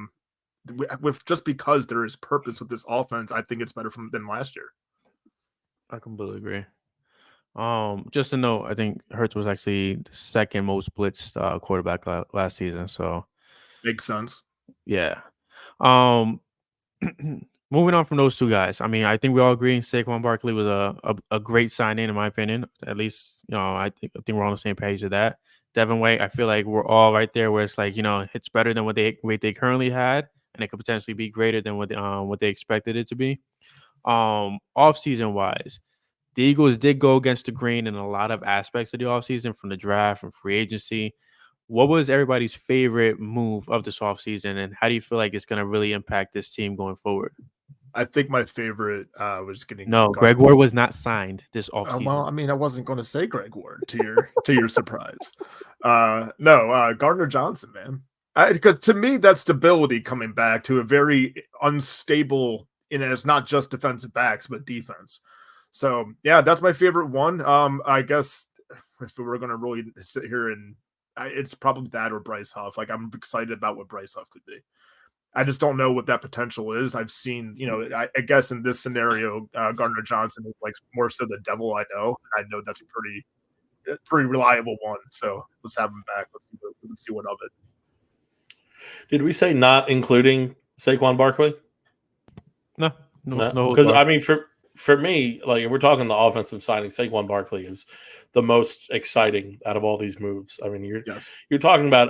with just because there is purpose with this offense, I think it's better than last year. I completely agree. Just to note, I think Hurts was actually the second most blitzed quarterback last season. So makes sense. Yeah. Moving on from those two guys, I mean, I think we all agree Saquon Barkley was a great signing in my opinion. At least, I think we're on the same page of that. Devin White, I feel like we're all right there where it's like, it's better than what they currently had, and it could potentially be greater than what they expected it to be. Off-season wise, the Eagles did go against the grain in a lot of aspects of the offseason, from the draft and free agency. What was everybody's favorite move of this offseason, and how do you feel like it's going to really impact this team going forward? I think my favory was getting Greg Ward was not signed this offseason. Well, I mean, I wasn't going to say Greg Ward to your surprise. Gardner-Johnson, man. Because to me, that's stability coming back to a very unstable, and it's not just defensive backs, but defense. So, yeah, that's my favorite one. I guess if we were going to really sit here and it's probably that or Bryce Huff. Like, I'm excited about what Bryce Huff could be. I just don't know what that potential is. I've seen, I guess in this scenario, Gardner-Johnson is like more so the devil I know. I know that's a pretty reliable one. So let's have him back. Let's see what of it. Did we say not including Saquon Barkley? No, Because I mean, for me, like if we're talking the offensive signing, Saquon Barkley is the most exciting out of all these moves. I mean, you're talking about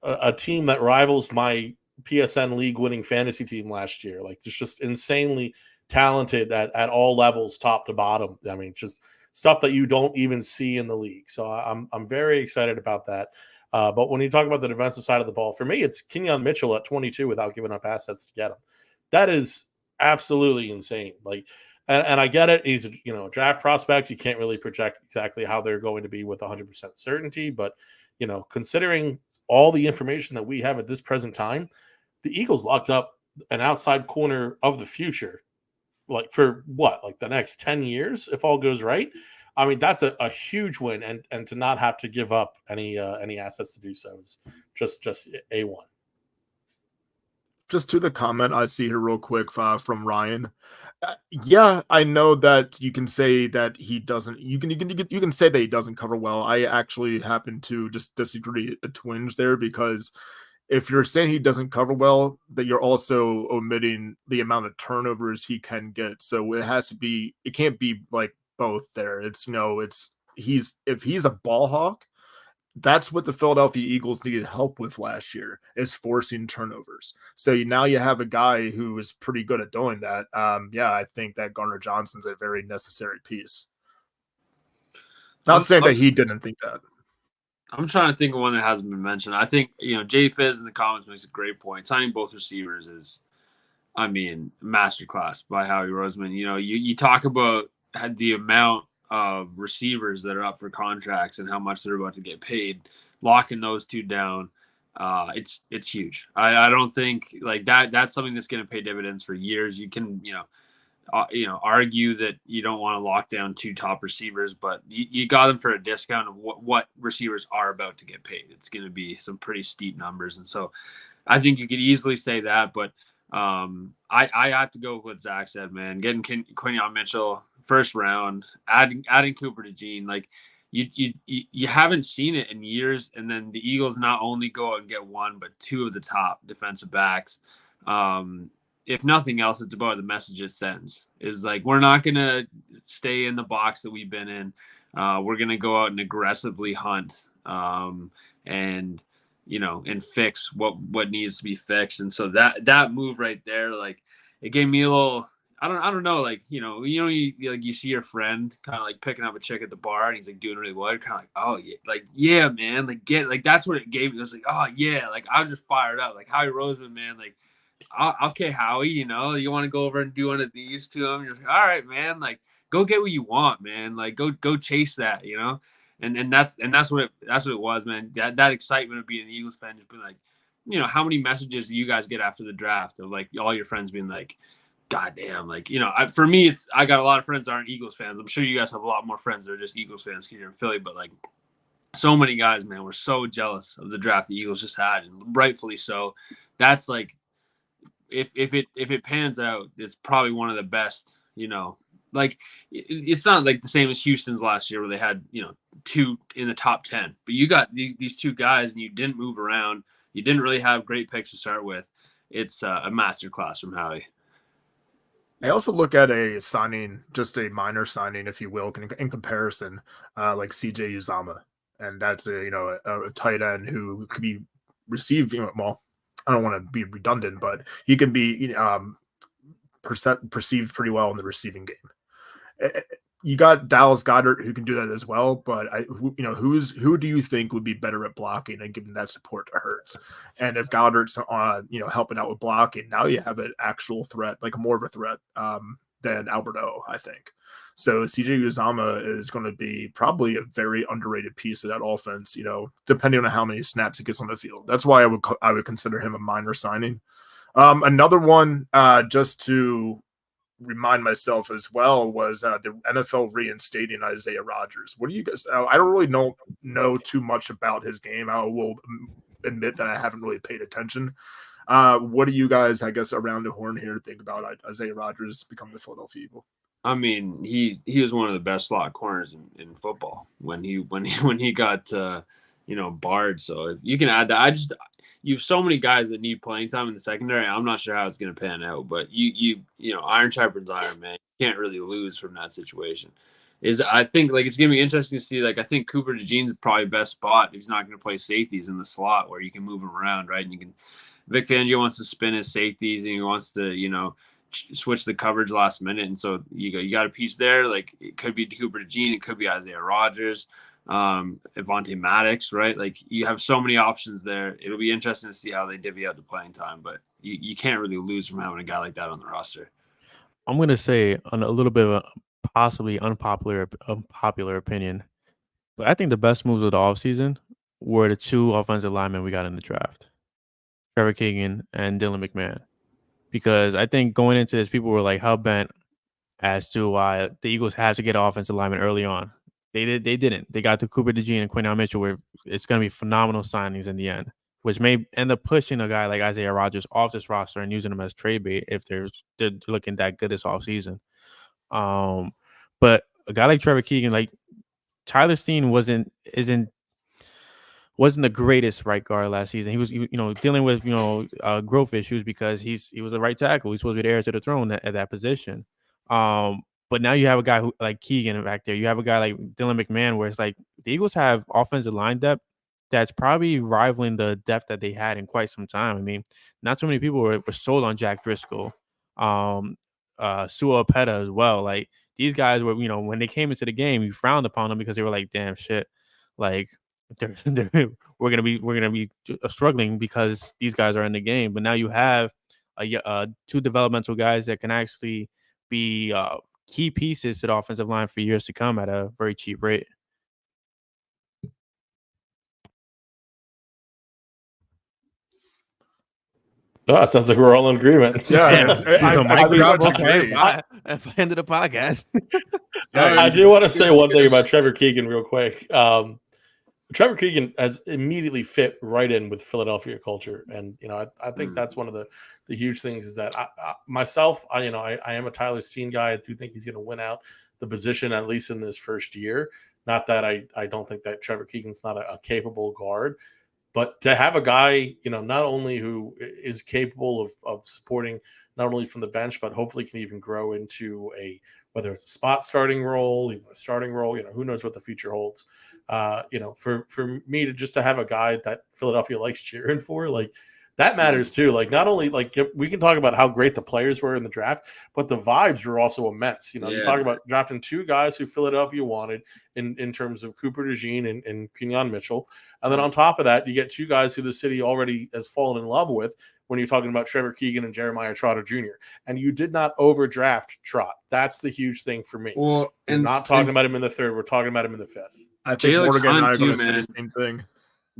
a team that rivals my PSN league winning fantasy team last year. Like, it's just insanely talented at all levels, top to bottom. I mean, just stuff that you don't even see in the league. So I'm very excited about that. But when you talk about the defensive side of the ball, for me, it's Kenyon Mitchell at 22 without giving up assets to get him. That is absolutely insane. Like, and I get it. He's a draft prospect. You can't really project exactly how they're going to be with 100% certainty. But considering all the information that we have at this present time, the Eagles locked up an outside corner of the future, like for what, like the next 10 years, if all goes right. I mean, that's a huge win, and to not have to give up any assets to do so is just A1. Just to the comment I see here real quick from Ryan. Yeah, I know that you can say that he doesn't. You can say that he doesn't cover well. I actually happen to just disagree a twinge there, because if you're saying he doesn't cover well, that you're also omitting the amount of turnovers he can get. So it has to be. It can't be like both there. It's if he's a ball hawk, that's what the Philadelphia Eagles needed help with last year, is forcing turnovers. So now you have a guy who is pretty good at doing that. I think that Gardner-Johnson's a very necessary piece. Not saying that he didn't think that. I'm trying to think of one that hasn't been mentioned. I think, Jay Fizz in the comments makes a great point. Signing both receivers is, I mean, masterclass by Howie Roseman. You talk about the amount of receivers that are up for contracts and how much they're about to get paid, locking those two down. It's huge. I don't think like that's something that's going to pay dividends for years. You can, argue that you don't want to lock down two top receivers, but you got them for a discount of what receivers are about to get paid. It's going to be some pretty steep numbers. And so I think you could easily say that, but I have to go with what Zach said, man. Getting Kenyon Mitchell first round, adding Cooper DeJean, like you haven't seen it in years. And then the Eagles not only go out and get one, but two of the top defensive backs. If nothing else, it's about the message it sends. Is like, we're not gonna stay in the box that we've been in. We're gonna go out and aggressively hunt, and fix what needs to be fixed. And so that move right there, like, it gave me a little. I don't know, like, you see your friend kind of like picking up a chick at the bar and he's like doing really well. You're kind of like, oh yeah, like, yeah, man, like that's what it gave me. It was like, oh yeah, like I was just fired up, like Howie Roseman, man, like, okay, Howie, you want to go over and do one of these to him. You're like, all right, man, like, go get what you want, man, like go chase that, and that's what it was, man. That excitement of being an Eagles fan, just being like, how many messages do you guys get after the draft of like all your friends being like, God damn, like, for me, I got a lot of friends that aren't Eagles fans. I'm sure you guys have a lot more friends that are just Eagles fans because you're in Philly, but like, so many guys, man, were so jealous of the draft the Eagles just had, and rightfully so. That's like, if it pans out, it's probably one of the best. Like, it's not like the same as Houston's last year where they had two in the top 10, but you got these two guys and you didn't move around. You didn't really have great picks to start with. It's a masterclass from Howie. I also look at a signing, just a minor signing, if you will, in comparison, like CJ Uzomah, and that's a tight end who could be received. Well, I don't want to be redundant, but he can be perceived pretty well in the receiving game. You got Dallas Goedert who can do that as well, but who do you think would be better at blocking and giving that support to Hurts? And if Goddard's helping out with blocking, now you have an actual threat, like more of a threat than Albert O, I think. So CJ Uzomah is going to be probably a very underrated piece of that offense, depending on how many snaps he gets on the field. That's why I would consider him a minor signing. Another one, just to remind myself as well, was the NFL reinstating Isaiah Rodgers. What do you guys? I don't really know too much about his game. I will admit that I haven't really paid attention. What do you guys, I guess, around the horn here think about Isaiah Rodgers becoming the Philadelphia Eagle? I mean, he was one of the best slot corners in football when he got Bard. So if you can add that, you have so many guys that need playing time in the secondary. I'm not sure how it's going to pan out, but iron sharpens iron, man. You can't really lose from that situation. I think it's going to be interesting to see. I think Cooper DeJean's probably best spot. He's not going to play safeties in the slot where you can move him around, right? And Vic Fangio wants to spin his safeties and he wants to, switch the coverage last minute. And so you got a piece there. It could be Cooper DeJean, it could be Isaiah Rodgers, Avonte Maddox, right? You have so many options there. It'll be interesting to see how they divvy out the playing time, but you can't really lose from having a guy like that on the roster. I'm going to say a little bit of a possibly unpopular opinion, but I think the best moves of the offseason were the 2 offensive linemen we got in the draft, Trevor Keegan and Dylan McMahon. Because I think going into this, people were hell bent as to why the Eagles had to get offensive linemen early on. They didn't. They got to Cooper DeJean and Quinton Mitchell, where it's going to be phenomenal signings in the end, which may end up pushing a guy like Isaiah Rodgers off this roster and using him as trade bait if they're looking that good this offseason. But a guy like Trevor Keegan, Tyler Steen wasn't the greatest right guard last season. He was, dealing with, growth issues because he was a right tackle. He's supposed to be the heir to the throne at that position. But now you have a guy who like Keegan back there. You have a guy like Dylan McMahon, where it's the Eagles have offensive line depth that's probably rivaling the depth that they had in quite some time. I mean, not so many people were sold on Jack Driscoll, Sua Opeta as well. These guys were, when they came into the game, you frowned upon them because they were damn shit, we're gonna be struggling because these guys are in the game. But now you have 2 developmental guys that can actually be key pieces to the offensive line for years to come at a very cheap rate. Oh, it sounds like we're all in agreement. Yeah, If I ended the podcast. I do want to say one thing about Trevor Keegan real quick. Trevor Keegan has immediately fit right in with Philadelphia culture, and I think that's one of the huge things is that I am a Tyler Steen guy. I do think he's going to win out the position at least in this first year. Not that I don't think that Trevor Keegan's not a capable guard, but to have a guy not only who is capable of supporting not only from the bench but hopefully can even grow into whether it's a spot starting role, even a starting role, who knows what the future holds. For me to have a guy that Philadelphia likes cheering for, that matters too. Not only we can talk about how great the players were in the draft, but the vibes were also immense. You talk about drafting 2 guys who Philadelphia wanted in terms of Cooper DeJean and Quinton Mitchell. And then on top of that, you get 2 guys who the city already has fallen in love with when you're talking about Trevor Keegan and Jeremiah Trotter Jr. And you did not overdraft Trot. That's the huge thing for me. Well, we're not talking about him in the 3rd. We're talking about him in the 5th. I think Jalix Morgan and I are Hunt going to too, say man. the same thing.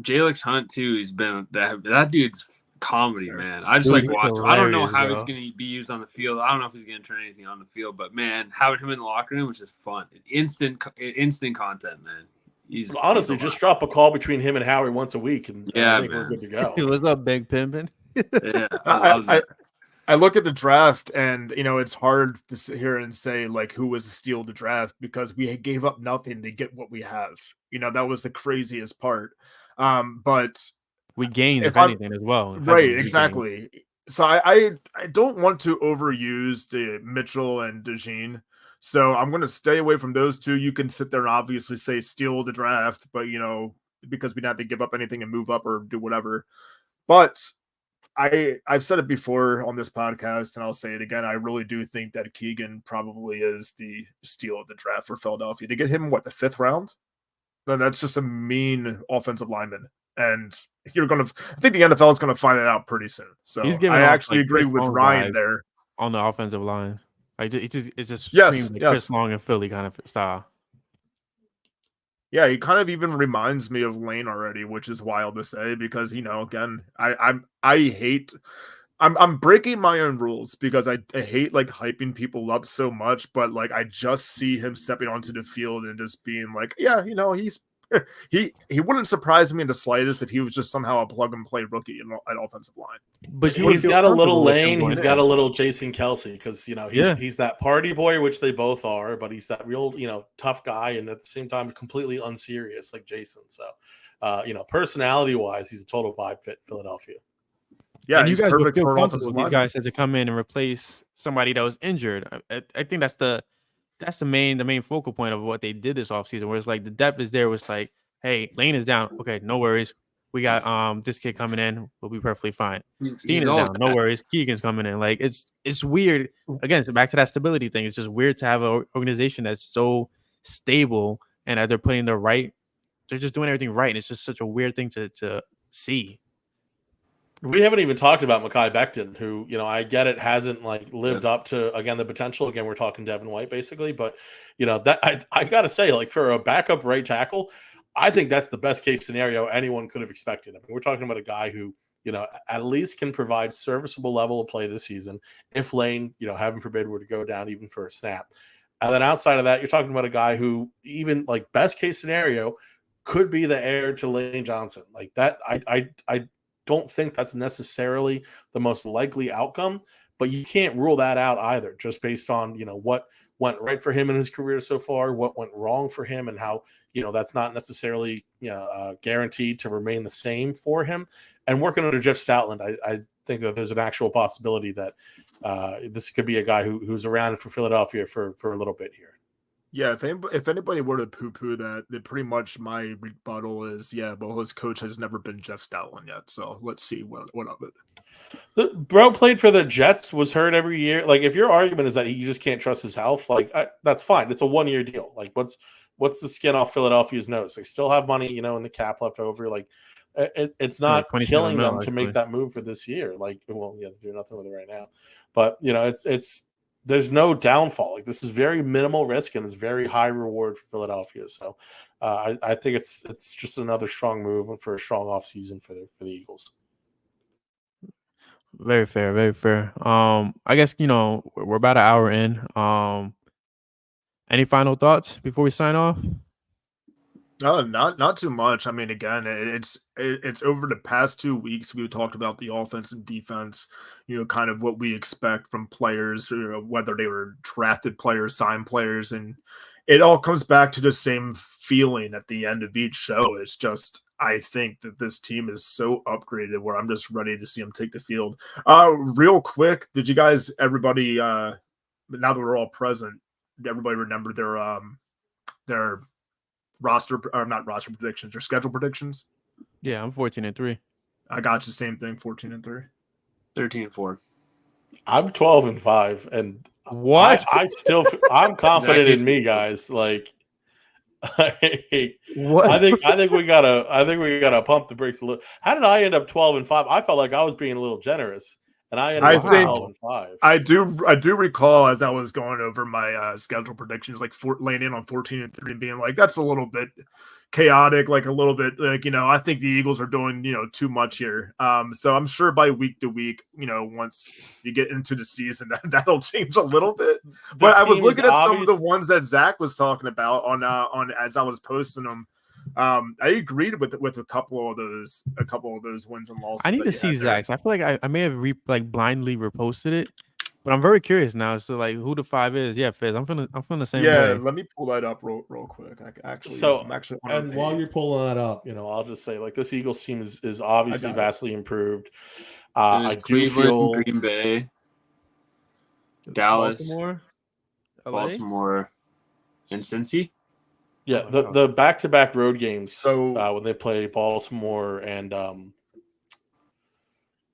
Jalix Hunt too. He's been that dude's comedy, man. I just Dude, watch him. I don't know how hilarious, he's going to be used on the field. I don't know if he's going to turn anything on the field, but man, having him in the locker room was just fun. Instant content, man. Honestly, just drop a call between him and Howie once a week, and I think we're good to go. What's up, Big Pimpin'? Yeah, I look at the draft, and it's hard to sit here and say who was the steal of the draft because we gave up nothing to get what we have. That was the craziest part. But we gained, if anything, as well. Right, exactly. So I don't want to overuse the Mitchell and DeJean. So I'm going to stay away from those 2. You can sit there and obviously say steal the draft, but because we didn't have to give up anything and move up or do whatever. But I've said it before on this podcast, and I'll say it again. I really do think that Keegan probably is the steal of the draft for Philadelphia. To get him, the 5th round? Then that's just a mean offensive lineman. And I think the NFL is going to find it out pretty soon. So I actually agree with Ryan there. On the offensive line. It just screams Chris Long and Philly kind of style. Yeah, he kind of even reminds me of Lane already, which is wild to say because again, I'm breaking my own rules because I hate hyping people up so much, but I just see him stepping onto the field and just being he's he wouldn't surprise me in the slightest if he was just somehow a plug and play rookie at offensive line. But he's got a little Lane, he's got a little Jason Kelsey because he's that party boy, which they both are, but he's that real tough guy and at the same time completely unserious like Jason. So Personality wise, he's a total vibe fit in Philadelphia. Yeah, and you he's guys would perfect feel for an comfortable offensive with these lineman. guys had to come in and replace somebody that was injured. I think that's the main focal point of what they did this offseason, where it's like the depth is there. Was like, hey, Lane is down. Okay, no worries. We got this kid coming in. We'll be perfectly fine. Steen is down. No worries. Keegan's coming in. Like it's weird. Again, so back to that stability thing. It's just weird to have an organization that's so stable and that they're putting they're just doing everything right. And it's just such a weird thing to see. We haven't even talked about Mekhi Becton, who, I get it hasn't lived up to, again, the potential. Again, we're talking Devin White basically, but that I got to say, for a backup right tackle, I think that's the best case scenario anyone could have expected. I mean, we're talking about a guy who, at least can provide serviceable level of play this season. If Lane, heaven forbid, were to go down even for a snap. And then outside of that, you're talking about a guy who even best case scenario could be the heir to Lane Johnson. Like that. I don't think that's necessarily the most likely outcome, but you can't rule that out either, just based on, what went right for him in his career so far, what went wrong for him, and how, that's not necessarily, guaranteed to remain the same for him. And working under Jeff Stoutland, I think that there's an actual possibility that this could be a guy who's around for Philadelphia for a little bit here. Yeah, if anybody were to poo-poo that, then pretty much my rebuttal is, well, his coach has never been Jeff Stoutland yet, so let's see what of it. The bro played for the Jets, was hurt every year. If your argument is that you just can't trust his health, that's fine. It's a 1-year deal. What's the skin off Philadelphia's nose? They still have money, in the cap left over. It's not killing them to make that move for this year. They're doing nothing with it right now. But it's there's no downfall. This is very minimal risk and it's very high reward for Philadelphia. So I think it's just another strong move for a strong offseason for the Eagles. Very fair, very fair. I guess we're about an hour in. Any final thoughts before we sign off? Not too much. I mean, again, it's over the past 2 weeks we talked about the offense and defense, kind of what we expect from players, whether they were drafted players, signed players, and it all comes back to the same feeling at the end of each show. It's just, I think that this team is so upgraded where I'm just ready to see them take the field. Real quick, did you guys, everybody, now that we're all present, did everybody remember their roster, or not roster predictions, or schedule predictions? Yeah, I'm 14-3. I got you, same thing, 14-3. 13-4. I'm 12-5, and what? I'm confident in me, guys. What? I think we gotta pump the brakes a little. How did I end up 12-5? I felt like I was being a little generous, and I ended up 12-5. I do recall as I was going over my schedule predictions, laying in on 14-3 and being like, that's a little bit chaotic, a little bit I think the Eagles are doing too much here. So I'm sure by week to week, once you get into the season, that'll change a little bit. But I was looking at some of the ones that Zach was talking about on as I was posting them. I agreed with a couple of those wins and losses. I need to see Zach's. I feel like I may have blindly reposted it, but I'm very curious now as to who the 5 is. Yeah, Fizz, I'm feeling the same way. Yeah, let me pull that up real quick. While you're pulling that up, I'll just say this Eagles team is obviously vastly improved. I do feel Green Bay, Dallas, Baltimore, and Cincy. Yeah, the back-to-back road games. So when they play Baltimore and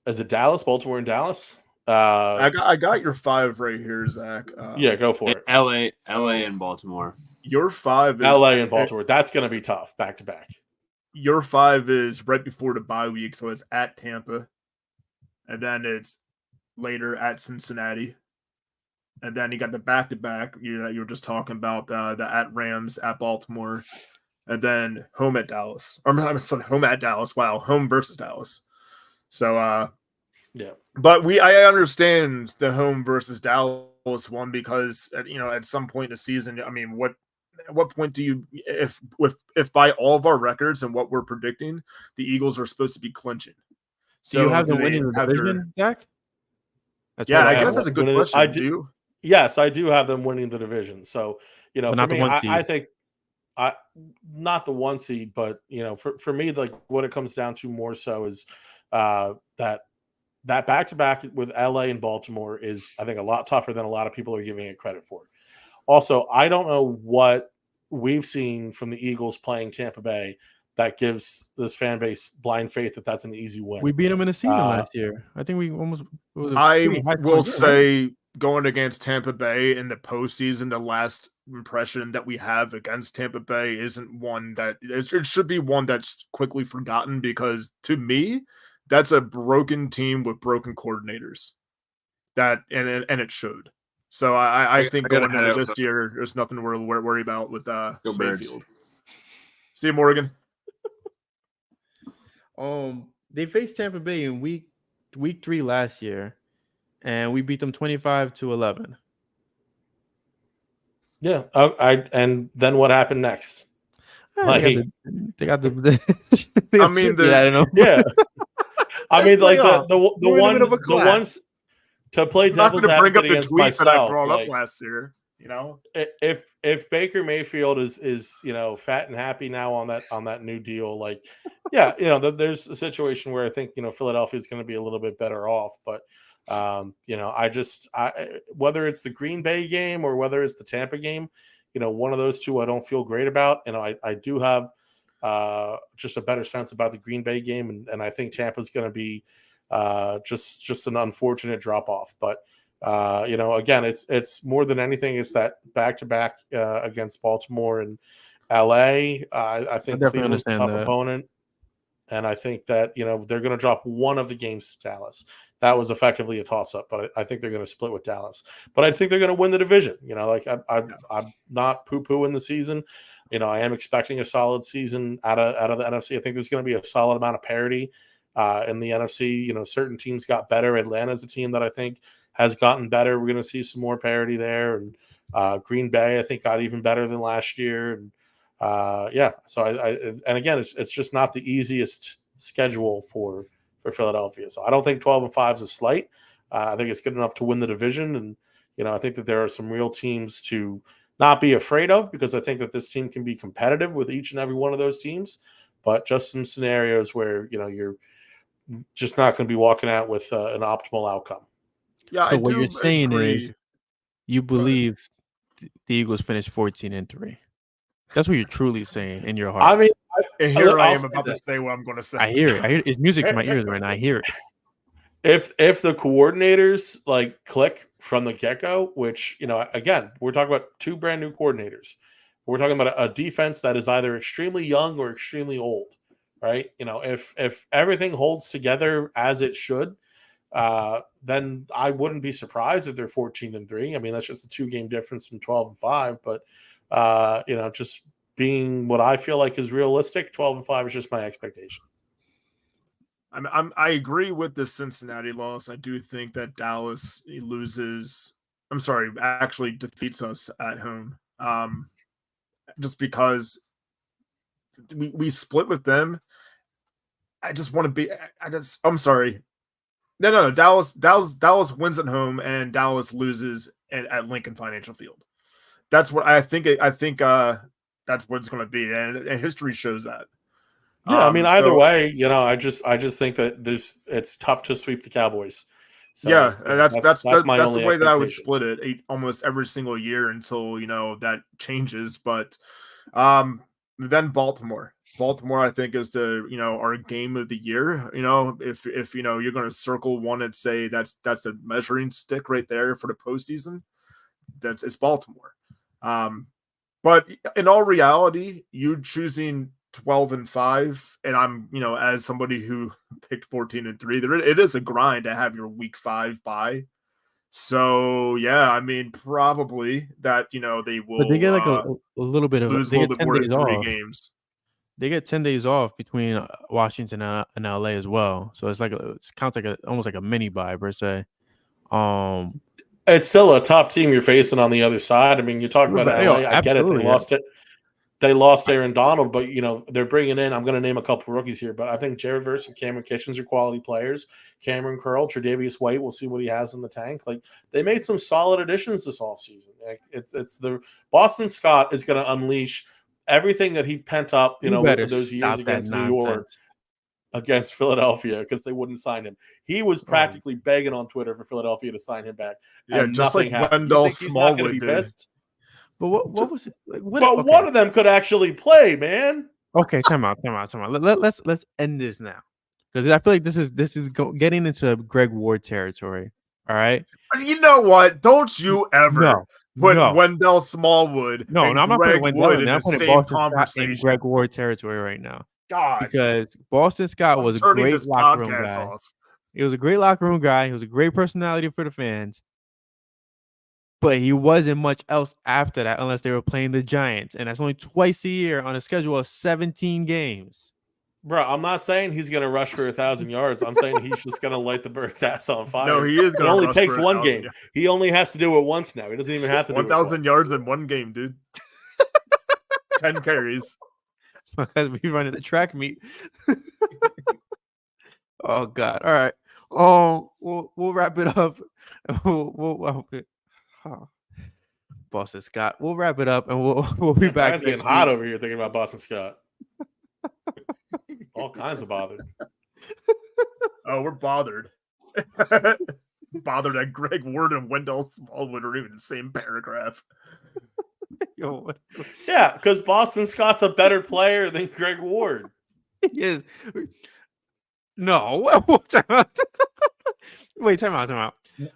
is it Dallas? Baltimore and Dallas. I got your 5 right here, Zach. Yeah, go for it. LA and Baltimore. Your 5 is LA and Baltimore. That's going to be tough back-to-back. Your 5 is right before the bye week, so it's at Tampa, and then it's later at Cincinnati. And then you got the back-to-back you were just talking about, the at Rams, at Baltimore, and then home at Dallas. Or I'm sorry, home at Dallas. Wow, home versus Dallas. So, yeah. But I understand the home versus Dallas one because, at some point in the season, I mean, at what point do you, if by all of our records and what we're predicting, the Eagles are supposed to be clinching? So do you have them winning the division, Zach? Yeah, I guess that's a good question. Yes, I do have them winning the division. So, but for not me, the 1 seed. I think not the 1 seed, but for me, like what it comes down to more so is that back-to-back with LA and Baltimore is, I think, a lot tougher than a lot of people are giving it credit for. Also, I don't know what we've seen from the Eagles playing Tampa Bay that gives this fan base blind faith that that's an easy win. We beat them in the season last year. I think we almost. It was a I pretty high will scoring game, right? say, going against Tampa Bay in the postseason, the last impression that we have against Tampa Bay isn't one that it should be one that's quickly forgotten, because to me, that's a broken team with broken coordinators. And it should. So I think going into this year, there's nothing to worry about with Mayfield. See you, Morgan. They faced Tampa Bay in week 3 last year, and we beat them 25-11. Yeah, and then what happened next? They got the I mean, yeah. I mean, like the ones to play devil's advocate against myself. That I brought up last year. If Baker Mayfield is fat and happy now on that new deal, like, yeah, there's a situation where I think Philadelphia is going to be a little bit better off, but whether it's the Green Bay game or whether it's the Tampa game, one of those two I don't feel great about. I do have just a better sense about the Green Bay game, and I think Tampa's going to be just an unfortunate drop off, but. Again, it's more than anything, it's that back-to-back against Baltimore and LA. I think Cleveland's a tough opponent, and I think that they're going to drop one of the games to Dallas. That was effectively a toss-up, but I think they're going to split with Dallas. But I think they're going to win the division. I'm not poo-pooing the season. I am expecting a solid season out of the NFC. I think there's going to be a solid amount of parity in the NFC. Certain teams got better. Atlanta's a team that I think has gotten better. We're going to see some more parity there. And Green Bay, I think, got even better than last year. And so and again, it's just not the easiest schedule for Philadelphia. So I don't think 12-5 is a slight. I think it's good enough to win the division. And, I think that there are some real teams to not be afraid of, because I think that this team can be competitive with each and every one of those teams, but just some scenarios where, you're just not going to be walking out with an optimal outcome. Yeah, so what you're saying is you believe the Eagles finished 14-3. That's what you're truly saying in your heart. I mean, I am about to say what I'm going to say. I hear it. It's music to my ears right now. I hear it. If the coordinators click from the get-go, which again, we're talking about 2 brand new coordinators. We're talking about a defense that is either extremely young or extremely old, right? If everything holds together as it should, then I wouldn't be surprised if they're 14-3. I mean, that's just a 2-game difference from 12-5. But just being what I feel like is realistic, 12-5 is just my expectation. I agree with the Cincinnati loss. I do think that Dallas actually defeats us at home. Just because we split with them. I just want to be. I'm sorry. No. Dallas wins at home and Dallas loses at Lincoln Financial Field. That's what I think. I think that's what it's going to be, and history shows that. Yeah, I mean, either way, I just think that it's tough to sweep the Cowboys. So, yeah, and that's the way that I would split it almost every single year until that changes. But then Baltimore. I think is our game of the year. If you're going to circle one and say that's a measuring stick right there for the postseason, it's Baltimore. But in all reality, you choosing 12-5, and I'm as somebody who picked 14-3, it is a grind to have your week 5 bye. So yeah, I mean probably that they will. But they get a little bit of lose a little bit more than 3 games. They get 10 days off between Washington and LA as well. So it's it counts almost like a mini bye per se. It's still a tough team you're facing on the other side. I mean, you talk about LA. I get it. They lost it. They lost Aaron Donald, but they're bringing in. I'm going to name a couple rookies here, but I think Jared Verse and Cameron Kitchens are quality players. Cameron Curl, Tre'Davious White. We'll see what he has in the tank. They made some solid additions this offseason. It's the Boston Scott is going to unleash everything that he pent up, You better those years stop that against New nonsense. York, against Philadelphia, because they wouldn't sign him. He was practically begging on Twitter for Philadelphia to sign him back. Yeah, and just nothing like happened. Wendell You think he's not going to Smallwood be did. pissed? But what was it? But one of them could actually play, man. Okay, time out. Let's end this now, because I feel like this is getting into Greg Ward territory. All right. You know what? Don't you ever put no. Wendell Smallwood No, and I'm not Greg putting Wendell Wood in there. in I'm the putting same Boston Scott in conversation. Greg Ward territory right now. God, Because Boston Scott was a turning great this locker room podcast guy. off. He was a great locker room guy. He was a great personality for the fans. But he wasn't much else after that unless they were playing the Giants. And that's only twice a year on a schedule of 17 games. Bro, I'm not saying he's going to rush for 1,000 yards. I'm saying he's just going to light the Birds' ass on fire. No, he is It going to only rush takes for one 1,000 game. He only has to do it once now. He doesn't even have to do it 1,000 twice. yards in one game, dude. 10 carries. Because we running a track meet. Oh God! All right. Oh, we'll wrap it up. Boston Scott. We'll wrap it up and we'll be back. It's getting hot over here thinking about Boston Scott. All kinds of bothered. Oh, we're bothered. Bothered that Greg Ward and Wendell Smallwood are even in the same paragraph. Yeah, because Boston Scott's a better player than Greg Ward. He is. No. Wait, time out.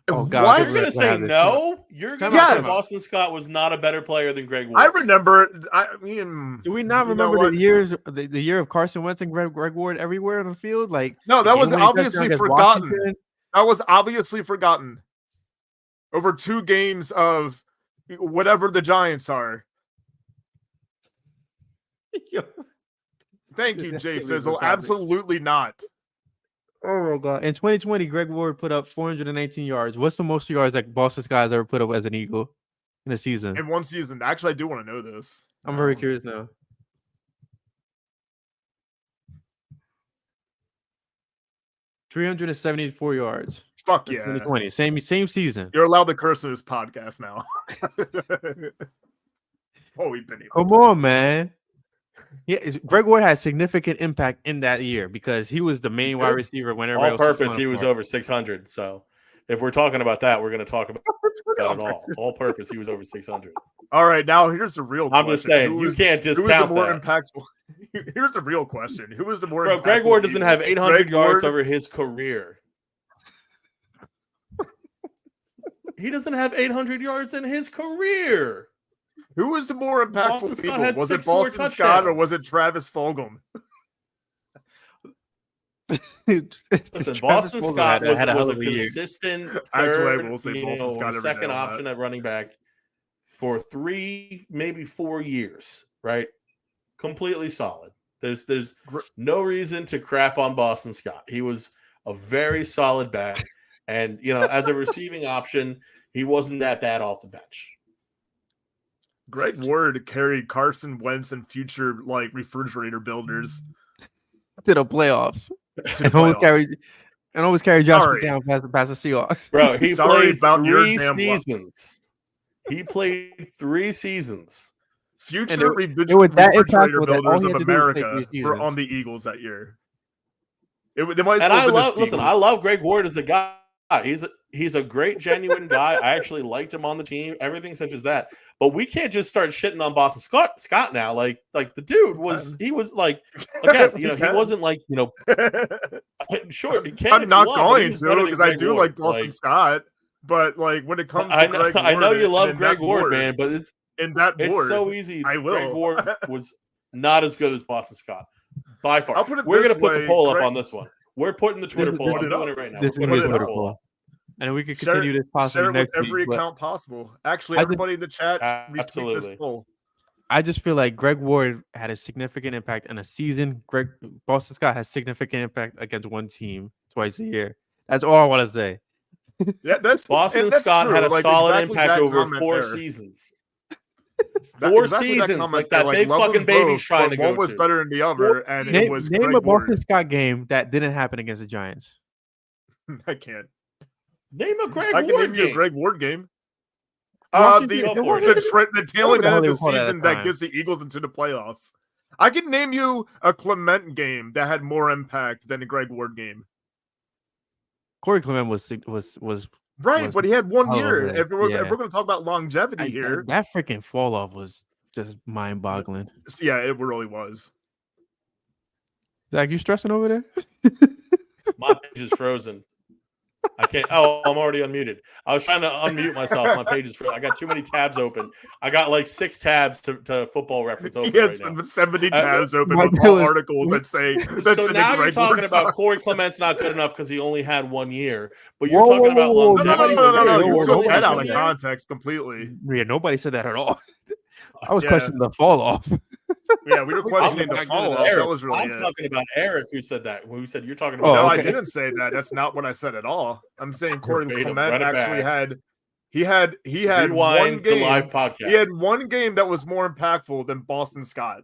Oh God! What? You're going to say no? You're going to say Boston Scott was not a better player than Greg Ward? I remember. I mean, do we not remember the year of Carson Wentz and Greg Ward everywhere on the field? Like, no, that was obviously forgotten. Washington. That was obviously forgotten. Over 2 games of whatever the Giants are. Thank you, Jay Fizzle. Absolutely not. Oh my God! In 2020, Greg Ward put up 418 yards. What's the most yards that Boston Scott has ever put up as an Eagle in a season? In one season. Actually, I do want to know this. I'm very curious now. $374 yards. Fuck yeah. 2020. Same season. You're allowed to curse in this podcast now. Oh, we've been able Come on, man. Yeah, Greg Ward had significant impact in that year because he was the main wide receiver whenever all purpose he was over 600. So if we're talking about that, we're going to talk about that at all. All purpose he was over 600. All right, now here's the real question. I'm just saying, you can't discount who was the more that. Impactful? Here's the real question. Who was the more Bro, impactful? Greg Ward doesn't have 800 Greg yards Ward? over his career. He doesn't have 800 yards in his career. Who was the more impactful people? Was it 6 more Boston Scott or was it touchdowns. Travis Fulgham? Listen, Boston Scott was had a hell a of a year. consistent Actually, I third, will say Boston Scott every day second on option that. at running back for 3, maybe 4 years, right? Completely solid. There's no reason to crap on Boston Scott. He was a very solid back, and as a receiving option, he wasn't that bad off the bench. Greg Ward carried Carson Wentz and future refrigerator builders to the playoffs. to the Always carry Josh McCown past the Seahawks. Bro, he Sorry played about your 3 damn luck. seasons. He played 3 seasons. Future it was that refrigerator impactful that all builders he of had to do was play America 3 were seasons. on the Eagles that year. They might as And well I have been the love listen, Steelers. I love Greg Ward as a guy. He's a great, genuine guy. I actually liked him on the team, everything such as that. But we can't just start shitting on Boston Scott now. Like the dude was he wasn't sure. He can. I'm not going to because I do like Boston Scott. But when it comes to Greg Ward, I know you love and Greg that Ward, man, but it's so easy. I will. Greg Ward was not as good as Boston Scott by far. I'll put it We're this gonna put way, the poll up Greg- on this one. We're putting the Twitter poll. I'm doing it right now. This is We're going putting to be the a poll up. And we could continue this Share possibly it with next every week. But account possible. Actually, I just- everybody in the chat, retweet Absolutely. this poll. I just feel like Greg Ward had a significant impact in a season. Boston Scott has significant impact against one team twice a year. That's all I want to say. Yeah, that's Boston that's Scott true. had a solid exactly impact that over comment 4 there. seasons. Exactly seasons, comment like there. that big love them fucking baby both, trying but to one go was to. better than the other, and it was Name Greg a Boston Ward. Scott game that didn't happen against the Giants. I can't. Name a Greg I can Ward name you a game. Greg Ward game. The tailing end of the season that time. gets the Eagles into the playoffs. I can name you a Clement game that had more impact than a Greg Ward game. Corey Clement was Right, but he had 1 all year. over. If we're Yeah. going to talk about longevity here, that freaking fall off was just mind-boggling. yeah, it really was. Zach, you stressing over there? My page is frozen. I can't. Oh, I'm already unmuted. I was trying to unmute myself. My page is frozen. I got too many tabs open. I got like 6 tabs to Football Reference open right now. 70 tabs open with all articles that say. So now you're talking about Corey Clement's not good enough because he only had 1 year. But you're talking about longevity. No. You took that out of context completely. Yeah, nobody said that at all. I was questioning the fall off. Yeah, we were questioning the fall off. That was really I'm talking about Eric who said that. Who said you're talking about? No, I didn't say that. That's not what I said at all. I'm saying Corey Clement actually had. He had one game. The live podcast. He had one game that was more impactful than Boston Scott.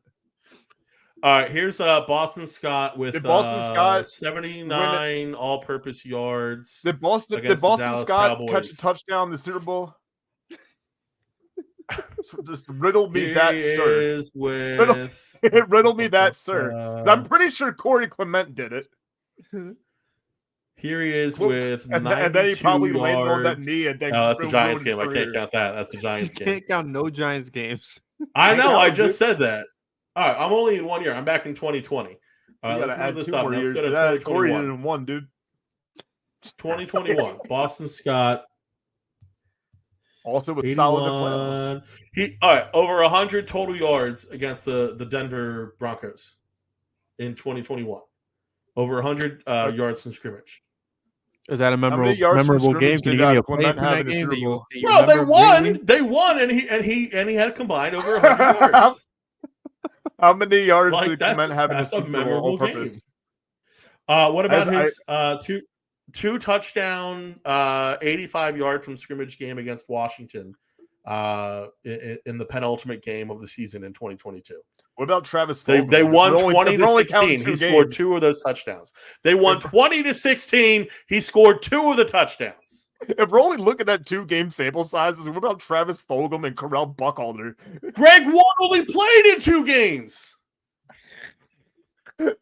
All right, here's Boston Scott with 79 all-purpose yards. Did Boston Scott Cowboys catch a touchdown in the Super Bowl? Just riddle me that, sir. Riddle me that, sir. I'm pretty sure Corey Clement did it. Here he is with 92 and then he probably landed on that knee. And then that's the Giants game. I can't count that. That's the Giants game. Can't count no Giants games. I know. I just said that. All right, I'm only in 1 year. I'm back in 2020. All right, let's move this up. Let's go to 2021. Corey did in one, dude. 2021. Boston Scott. Also with solid playoffs. All right, over 100 total yards against the Denver Broncos in 2021. Over 100 yards from scrimmage. Is that a memorable game? Can you give me a play from that game? Bro, they won. They won, and he had combined over 100 yards. How many yards did Clement have in a Super Bowl purpose? What about his two touchdown, 85 yards from scrimmage game against Washington in the penultimate game of the season in 2022? What about Travis? They won 20-16. He scored 2 of those touchdowns. They won 20-16. He scored 2 of the touchdowns. If we're only looking at 2 game sample sizes, what about Travis Fulgham and Correll Buckhalter? Greg Ward only played in 2 games.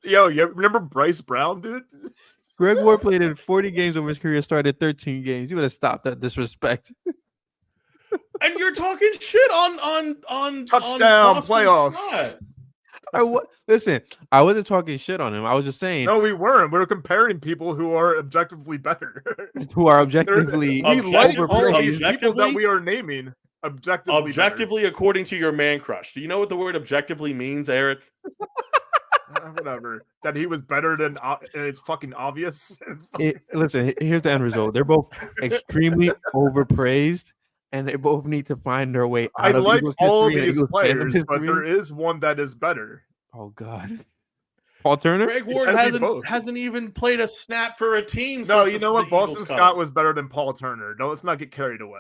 Yo, you remember Bryce Brown, dude? Greg Ward played in 40 games over his career, started 13 games. You would have stopped that disrespect. And you're talking shit on touchdown playoffs. Listen, I wasn't talking shit on him. I was just saying. No, we weren't. We were comparing people who are objectively better. Who are objectively we like all these people that we are naming objectively according to your man crush. Do you know what the word objectively means, Eric? Whatever. That he was better than it's fucking obvious. Listen, here's the end result. They're both extremely overpraised. And they both need to find their way out of like Eagles all history these players, but there is one that is better. Oh God, Paul Turner. Greg Ward hasn't even played a snap for a team. No, you know what? Boston Scott was better than Paul Turner. No, let's not get carried away.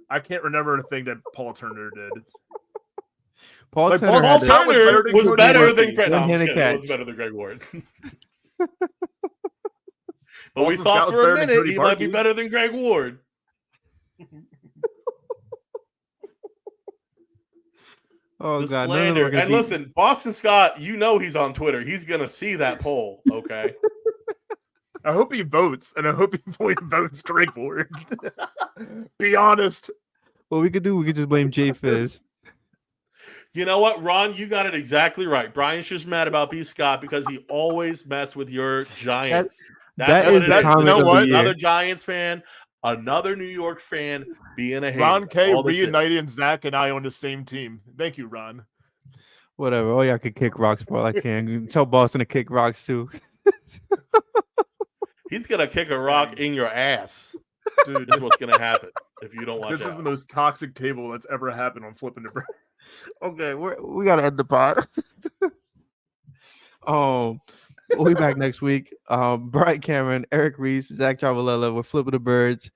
I can't remember a thing that Paul Turner did. Paul Turner was better than Greg Ward. But we thought for a minute he might be better than Greg Ward. Oh, the God. slander. And listen, Boston Scott, you know he's on Twitter. He's going to see that poll, okay? I hope he votes, and I hope he votes Greg Ward. Be honest. What we could just blame Jay Fizz. You know what, Ron? You got it exactly right. Brian's just mad about B. Scott because he always messed with your Giants. That's what it is. You know what? Another Giants fan. Another New York fan being a hater. Ron K reuniting Zach and I on the same team. Thank you, Ron. Whatever. Oh, y'all can kick rocks, bro. I can. Tell Boston to kick rocks, too. He's going to kick a rock in your ass. Dude, that's what's going to happen if you don't watch This out. is the most toxic table that's ever happened on Flippin the Birds. Okay, we got to end the pod. We'll be back next week. Brian Cameron, Eric Reese, Zach Chavalella. We're Flippin the Birds.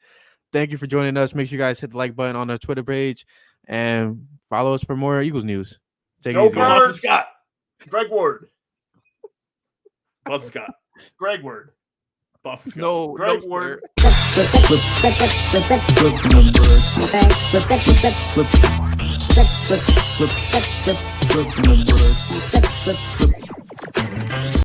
Thank you for joining us. Make sure you guys hit the like button on our Twitter page and follow us for more Eagles news. Take it easy. Boston Scott. Greg Ward. Boston Scott. Greg Ward. Boss is good. No, Great no, word. Flipping the birds.